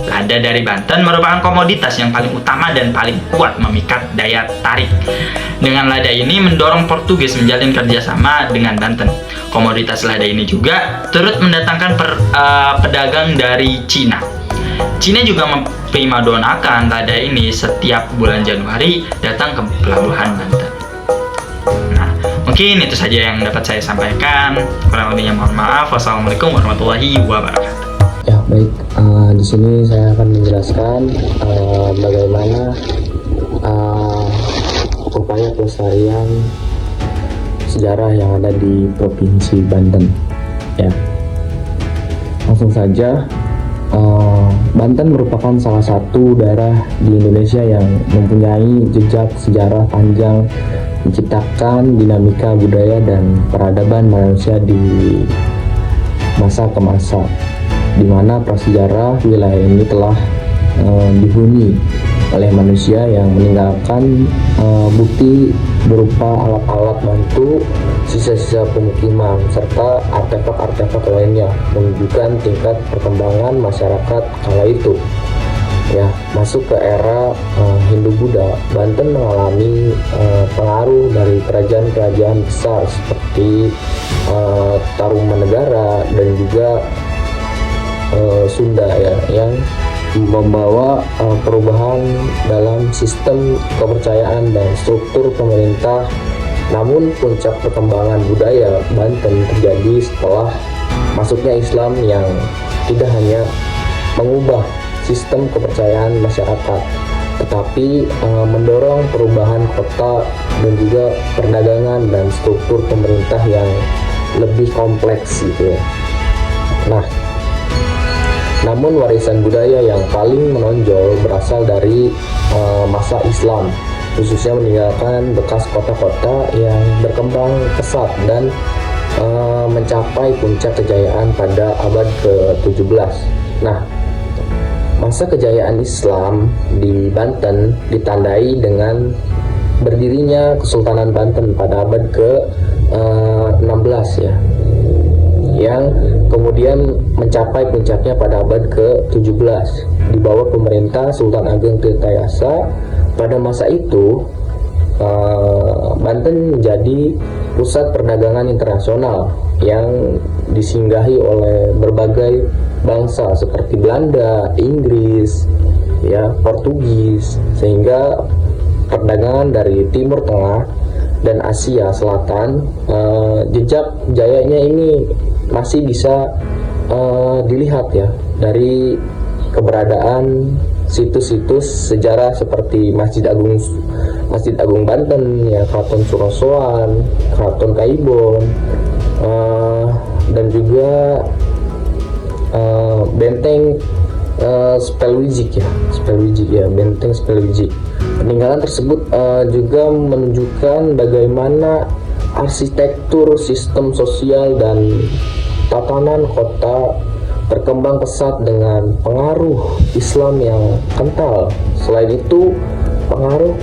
Lada dari Banten merupakan komoditas yang paling utama dan paling kuat memikat daya tarik. Dengan lada ini mendorong Portugis menjalin kerjasama dengan Banten. Komoditas lada ini juga turut mendatangkan pedagang dari Cina. Cina juga memprimadonakan lada ini setiap bulan Januari datang ke Pelabuhan Banten. Nah, mungkin itu saja yang dapat saya sampaikan. Kurang lebihnya mohon maaf. Wassalamualaikum warahmatullahi wabarakatuh. Ya baik, di sini saya akan menjelaskan bagaimana upaya pelestarian sejarah yang ada di Provinsi Banten. Ya, langsung saja. Banten merupakan salah satu daerah di Indonesia yang mempunyai jejak sejarah panjang menciptakan dinamika budaya dan peradaban manusia di masa ke masa, di mana prasejarah wilayah ini telah dihuni oleh manusia yang meninggalkan bukti berupa alat-alat bantu, sisa-sisa pemukiman, serta artefak-artefak lainnya menunjukkan tingkat perkembangan masyarakat kala itu. Ya, masuk ke era Hindu-Buddha, Banten mengalami pengaruh dari kerajaan-kerajaan besar seperti Tarumanegara dan juga Sunda ya, yang membawa perubahan dalam sistem kepercayaan dan struktur pemerintah. Namun puncak perkembangan budaya Banten terjadi setelah masuknya Islam yang tidak hanya mengubah sistem kepercayaan masyarakat, tetapi mendorong perubahan kota dan juga perdagangan dan struktur pemerintah yang lebih kompleks gitu ya. Nah, namun warisan budaya yang paling menonjol berasal dari masa Islam, khususnya meninggalkan bekas kota-kota yang berkembang pesat dan mencapai puncak kejayaan pada abad ke-17. Nah, masa kejayaan Islam di Banten ditandai dengan berdirinya Kesultanan Banten pada abad ke-16 ya, yang kemudian mencapai puncaknya pada abad ke-17 di bawah pemerintah Sultan Ageng Tirtayasa. Pada masa itu Banten menjadi pusat perdagangan internasional yang disinggahi oleh berbagai bangsa seperti Belanda, Inggris, ya, Portugis, sehingga perdagangan dari Timur Tengah dan Asia Selatan, jejak jayanya ini masih bisa dilihat ya dari keberadaan situs-situs sejarah seperti Masjid Agung Banten, ya, Keraton Surosoan, Keraton Kaibon, dan juga Benteng Spelwijik ya, Benteng Spelwijik. Peninggalan tersebut juga menunjukkan bagaimana arsitektur, sistem sosial dan tatanan kota berkembang pesat dengan pengaruh Islam yang kental. Selain itu, pengaruh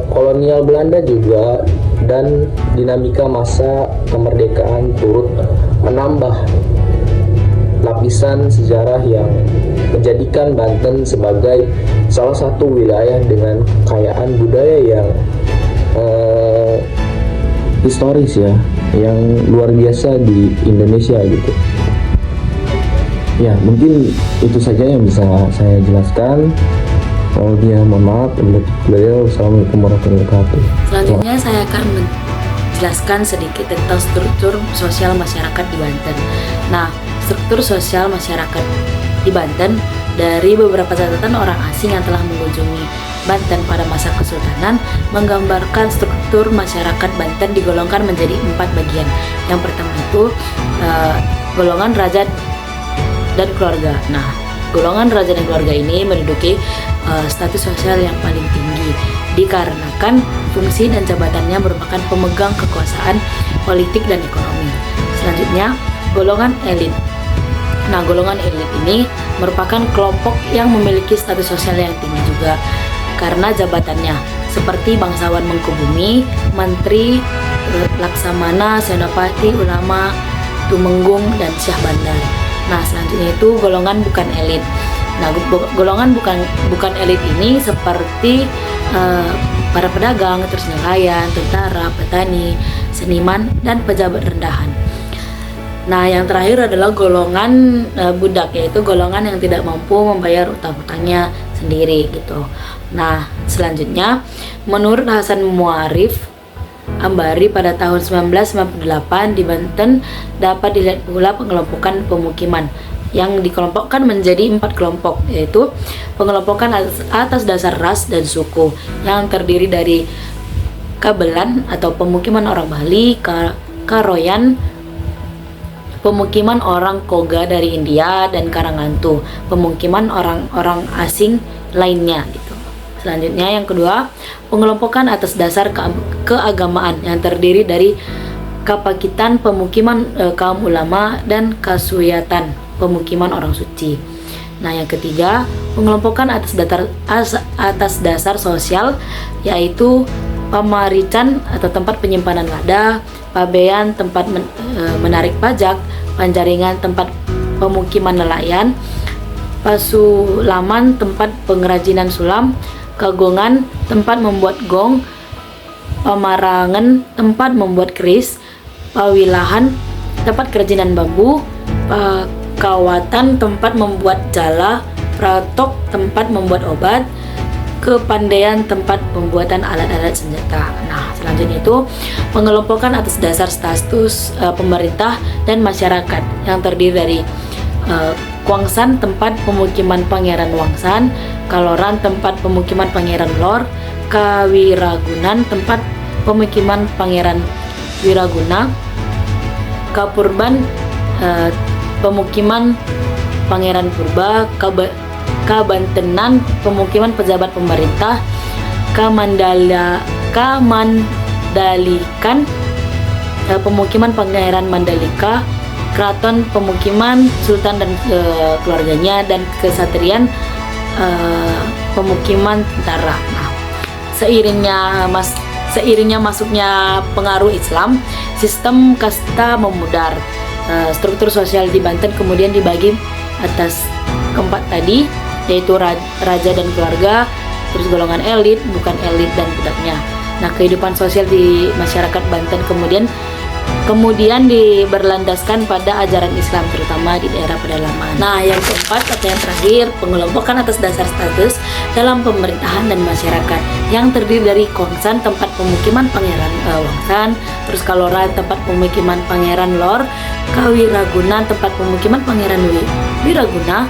kolonial Belanda juga dan dinamika masa kemerdekaan turut menambah lapisan sejarah yang menjadikan Banten sebagai salah satu wilayah dengan kekayaan budaya yang historis ya, yang luar biasa di Indonesia gitu. Ya, mungkin itu saja yang bisa saya jelaskan. Kalau dia mohon maaf, beliau. Assalamualaikum warahmatullahi wabarakatuh. Selanjutnya saya akan menjelaskan sedikit tentang struktur sosial masyarakat di Banten. Nah, struktur sosial masyarakat di Banten dari beberapa catatan orang asing yang telah mengunjungi Banten pada masa Kesultanan menggambarkan struktur masyarakat Banten digolongkan menjadi 4 bagian. Yang pertama itu golongan raja dan keluarga. Nah, golongan raja dan keluarga ini menduduki status sosial yang paling tinggi dikarenakan fungsi dan jabatannya merupakan pemegang kekuasaan politik dan ekonomi. Selanjutnya, golongan elit. Nah, golongan elit ini merupakan kelompok yang memiliki status sosial yang tinggi juga karena jabatannya seperti bangsawan Mangkubumi, menteri, laksamana, senopati, ulama, tumenggung, dan syah bandar. Nah, selanjutnya itu golongan bukan elit. Nah, golongan bukan elit ini seperti para pedagang, terus nelayan, tentara, petani, seniman, dan pejabat rendahan. Nah, yang terakhir adalah golongan budak, yaitu golongan yang tidak mampu membayar utang-utangnya sendiri gitu. Nah, selanjutnya menurut Hasan Muarif Ambari pada tahun 1998 di Banten dapat dilihat pula pengelompokan pemukiman yang dikelompokkan menjadi 4 kelompok, yaitu pengelompokan atas dasar ras dan suku yang terdiri dari Kabelan atau pemukiman orang Bali, Karoyan pemukiman orang Koga dari India, dan Karangantu pemukiman orang-orang asing lainnya gitu. Selanjutnya yang kedua, pengelompokan atas dasar keagamaan yang terdiri dari Kapakitan pemukiman kaum ulama dan Kasuyatan pemukiman orang suci. Nah, yang ketiga, pengelompokan atas dasar sosial, yaitu Pamarican atau tempat penyimpanan lada, Pabean tempat menarik pajak, Panjaringan tempat pemukiman nelayan, Pasulaman tempat pengrajinan sulam, Kagongan tempat membuat gong, Pamarangan tempat membuat keris, Pawilahan tempat kerajinan bambu, Pakawatan tempat membuat jala, Pratok tempat membuat obat, Kepandaian tempat pembuatan alat-alat senjata. Nah, selanjutnya itu pengelompokan atas dasar status pemerintah dan masyarakat yang terdiri dari Kuangsan tempat pemukiman Pangeran Wangsan, Kaloran tempat pemukiman Pangeran Lor, Kawiragunan tempat pemukiman Pangeran Wiraguna, Kapurban pemukiman Pangeran Purba, Kabantenan pemukiman pejabat pemerintah, Kamandalikan pemukiman Pangeran Mandalika, Keraton pemukiman Sultan dan keluarganya, dan Kesatrian pemukiman tentara. Nah, seiringnya masuknya pengaruh Islam, sistem kasta memudar. Struktur sosial di Banten kemudian dibagi atas keempat tadi, yaitu raja dan keluarga, terus golongan elit, bukan elit, dan budaknya. Nah, kehidupan sosial di masyarakat Banten kemudian berlandaskan pada ajaran Islam, terutama di daerah pedalaman. Nah, yang keempat atau yang terakhir, pengelompokan atas dasar status dalam pemerintahan dan masyarakat yang terdiri dari Kuangsan tempat pemukiman Pangeran Wangsan, terus Kaloran tempat pemukiman Pangeran Lor, Kawiragunan tempat pemukiman Pangeran Wiraguna,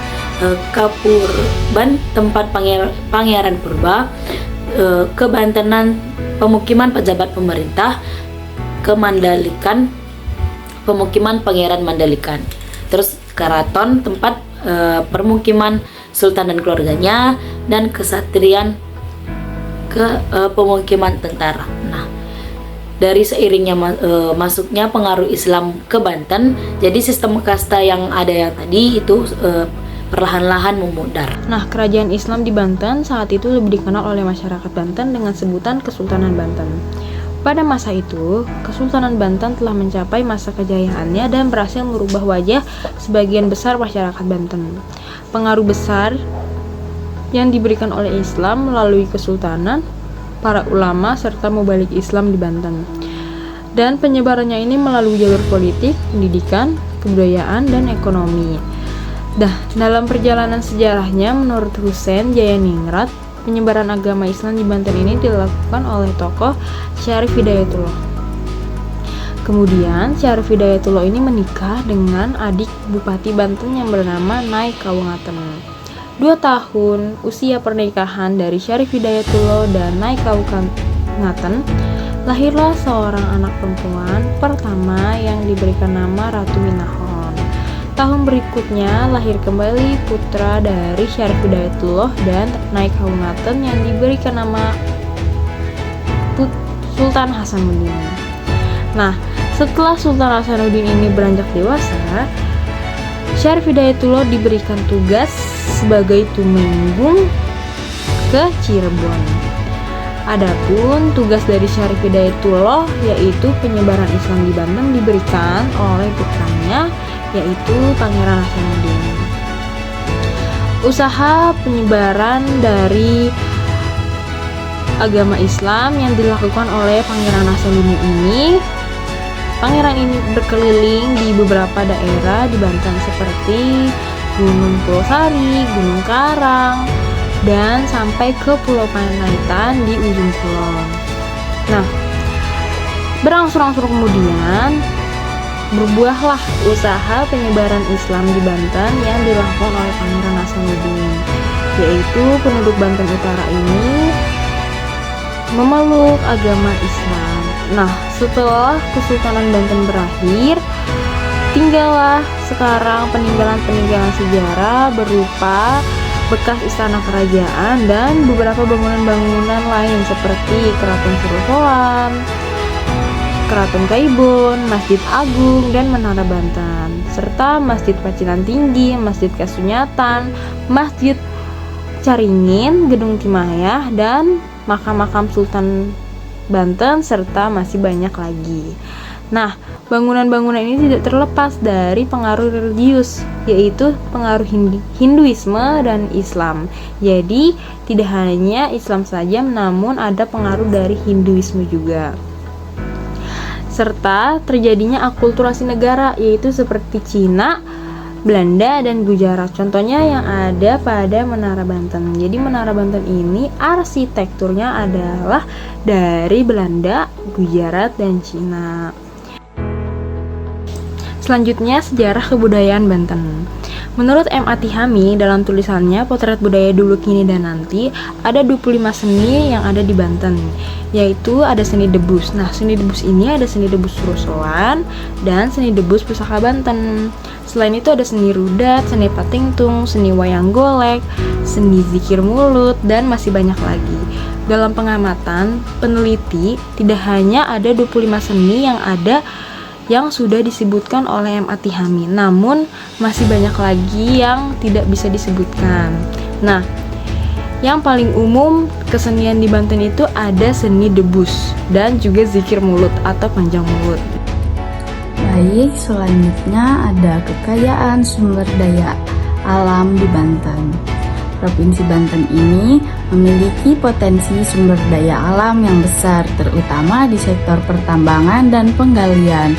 Kapurban tempat Pangeran Purba, Kebantenan pemukiman pejabat pemerintah, Kemandalikan pemukiman Pangeran Mandalikan, terus Keraton tempat permukiman Sultan dan keluarganya, dan Kesatrian pemukiman tentara. Nah, dari seiringnya masuknya pengaruh Islam ke Banten, jadi sistem kasta yang ada yang tadi itu perlahan-lahan memudar. Nah, kerajaan Islam di Banten saat itu lebih dikenal oleh masyarakat Banten dengan sebutan Kesultanan Banten. Pada masa itu, Kesultanan Banten telah mencapai masa kejayaannya dan berhasil merubah wajah sebagian besar masyarakat Banten. Pengaruh besar yang diberikan oleh Islam melalui kesultanan, para ulama, serta mubalik Islam di Banten. Dan penyebarannya ini melalui jalur politik, pendidikan, kebudayaan, dan ekonomi. Dalam perjalanan sejarahnya, menurut Husein Jayaningrat, penyebaran agama Islam di Banten ini dilakukan oleh tokoh Syarif Hidayatullah. Kemudian Syarif Hidayatullah ini menikah dengan adik Bupati Banten yang bernama Nyai Kawungaten. 2 tahun usia pernikahan dari Syarif Hidayatullah dan Nyai Kawungaten, lahirlah seorang anak perempuan pertama yang diberikan nama Ratu Minahon. Tahun berikutnya lahir kembali putra dari Syarif Hidayatullah dan Nyai Kawungaten yang diberikan nama Sultan Hasanuddin. Nah, setelah Sultan Hasanuddin ini beranjak dewasa, Syarif Hidayatullah diberikan tugas sebagai tumenggung ke Cirebon. Adapun tugas dari Syarif Hidayatullah yaitu penyebaran Islam di Banten diberikan oleh putranya, yaitu Pangeran Hasanuddin. Usaha penyebaran dari agama Islam yang dilakukan oleh Pangeran Hasanuddin ini, pangeran ini berkeliling di beberapa daerah di Banten seperti Gunung Pulosari, Gunung Karang, dan sampai ke Pulau Panaitan di ujung kulon. Nah, berangsur-angsur kemudian berbuahlah usaha penyebaran Islam di Banten yang dilakukan oleh Pangeran Hasanuddin, yaitu penduduk Banten Utara ini memeluk agama Islam. Nah, setelah Kesultanan Banten berakhir, tinggallah sekarang peninggalan-peninggalan sejarah berupa bekas istana kerajaan dan beberapa bangunan-bangunan lain seperti Keraton Surosolan, Keraton Kaibon, Masjid Agung, dan Menara Banten, serta Masjid Pacitan Tinggi, Masjid Kasunyatan, Masjid Caringin, Gedung Timahaya, dan makam-makam Sultan Banten, serta masih banyak lagi. Nah, bangunan-bangunan ini tidak terlepas dari pengaruh religius, yaitu pengaruh Hinduisme dan Islam. Jadi, tidak hanya Islam saja, namun ada pengaruh dari Hinduisme juga. Serta terjadinya akulturasi negara, yaitu seperti Cina, Belanda, dan Gujarat. Contohnya yang ada pada Menara Banten. Jadi Menara Banten ini arsitekturnya adalah dari Belanda, Gujarat, dan Cina. Selanjutnya, sejarah kebudayaan Banten. Menurut M. Atihami dalam tulisannya Potret Budaya Dulu Kini dan Nanti, ada 25 seni yang ada di Banten, yaitu ada seni debus. Nah, seni debus ini ada seni debus Surosolan dan seni debus Pusaka Banten. Selain itu ada seni rudat, seni patingtung, seni wayang golek, seni zikir mulut, dan masih banyak lagi. Dalam pengamatan peneliti, tidak hanya ada 25 seni yang sudah disebutkan oleh M. Atihami, namun masih banyak lagi yang tidak bisa disebutkan. Nah, yang paling umum kesenian di Banten itu ada seni debus dan juga zikir mulut atau panjang mulut. Baik, selanjutnya ada kekayaan sumber daya alam di Banten. Provinsi Banten ini memiliki potensi sumber daya alam yang besar, terutama di sektor pertambangan dan penggalian.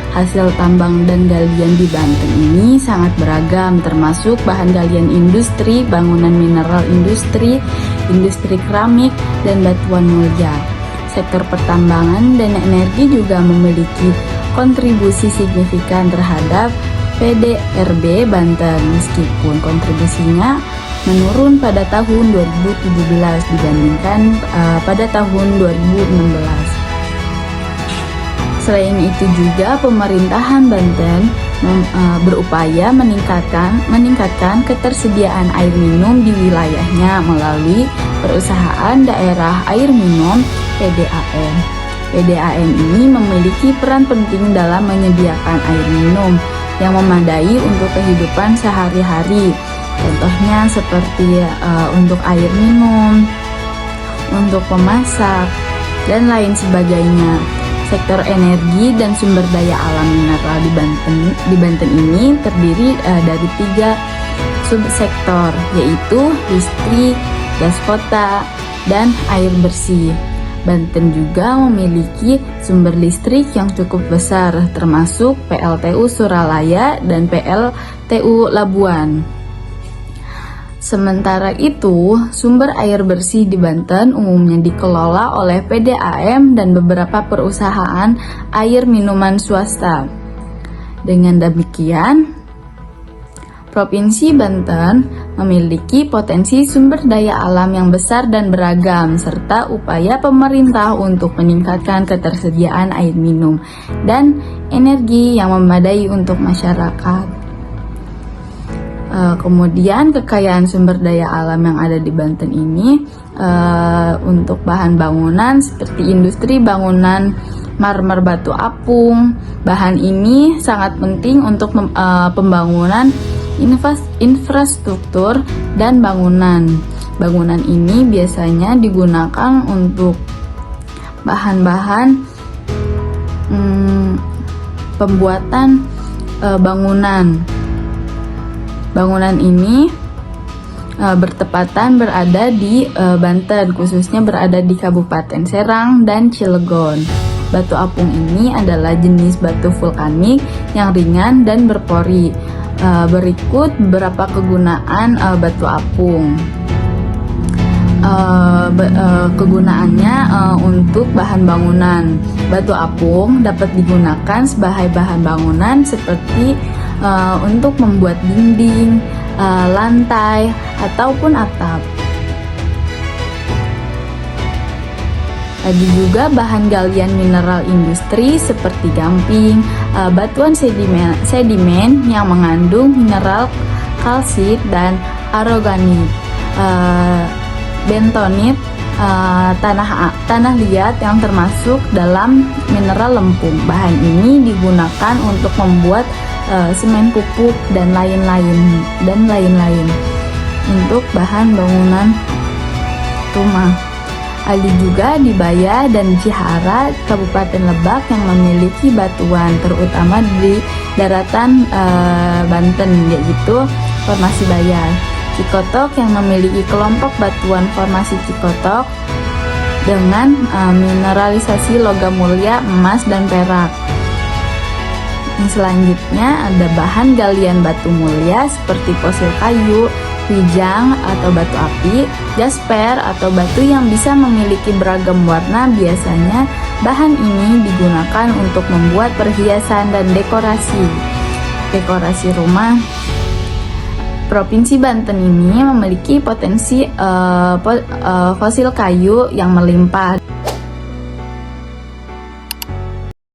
Hasil tambang dan galian di Banten ini sangat beragam, termasuk bahan galian industri, bangunan mineral industri, industri keramik, dan batuan mulia. Sektor pertambangan dan energi juga memiliki kontribusi signifikan terhadap PDRB Banten, meskipun kontribusinya menurun pada tahun 2017 dibandingkan pada tahun 2016. Selain itu juga pemerintahan Banten berupaya meningkatkan ketersediaan air minum di wilayahnya melalui Perusahaan Daerah Air Minum (PDAM). PDAM ini memiliki peran penting dalam menyediakan air minum yang memadai untuk kehidupan sehari-hari. Contohnya seperti untuk air minum, untuk memasak, dan lain sebagainya. Sektor energi dan sumber daya alam mineral di Banten ini terdiri dari 3 subsektor, yaitu listrik, gas kota, dan air bersih. Banten juga memiliki sumber listrik yang cukup besar, termasuk PLTU Suralaya dan PLTU Labuan. Sementara itu, sumber air bersih di Banten umumnya dikelola oleh PDAM dan beberapa perusahaan air minuman swasta. Dengan demikian, Provinsi Banten memiliki potensi sumber daya alam yang besar dan beragam, serta upaya pemerintah untuk meningkatkan ketersediaan air minum dan energi yang memadai untuk masyarakat. Kemudian kekayaan sumber daya alam yang ada di Banten ini untuk bahan bangunan seperti industri bangunan marmer batu apung. Bahan ini sangat penting untuk pembangunan infrastruktur dan bangunan. Bangunan ini biasanya digunakan untuk bahan-bahan pembuatan bangunan. Bangunan ini bertepatan berada di Banten, khususnya berada di Kabupaten Serang dan Cilegon. Batu apung ini adalah jenis batu vulkanik yang ringan dan berpori. Berikut beberapa kegunaan batu apung. Kegunaannya untuk bahan bangunan. Batu apung dapat digunakan sebagai bahan bangunan seperti untuk membuat dinding, lantai, ataupun atap. Ada juga bahan galian mineral industri seperti gamping, batuan sedimen yang mengandung mineral kalsit dan aragonit, bentonit, tanah liat yang termasuk dalam mineral lempung. Bahan ini digunakan untuk membuat semen pupuk dan lain-lain untuk bahan bangunan rumah. Ada juga di Baya dan Cihara, Kabupaten Lebak yang memiliki batuan, terutama di daratan Banten, yaitu formasi Baya. Cikotok yang memiliki kelompok batuan formasi Cikotok dengan mineralisasi logam mulia, emas, dan perak. Selanjutnya ada bahan galian batu mulia seperti fosil kayu, wijang atau batu api, jasper atau batu yang bisa memiliki beragam warna. Biasanya bahan ini digunakan untuk membuat perhiasan dan dekorasi rumah. Provinsi Banten ini memiliki potensi fosil kayu yang melimpah.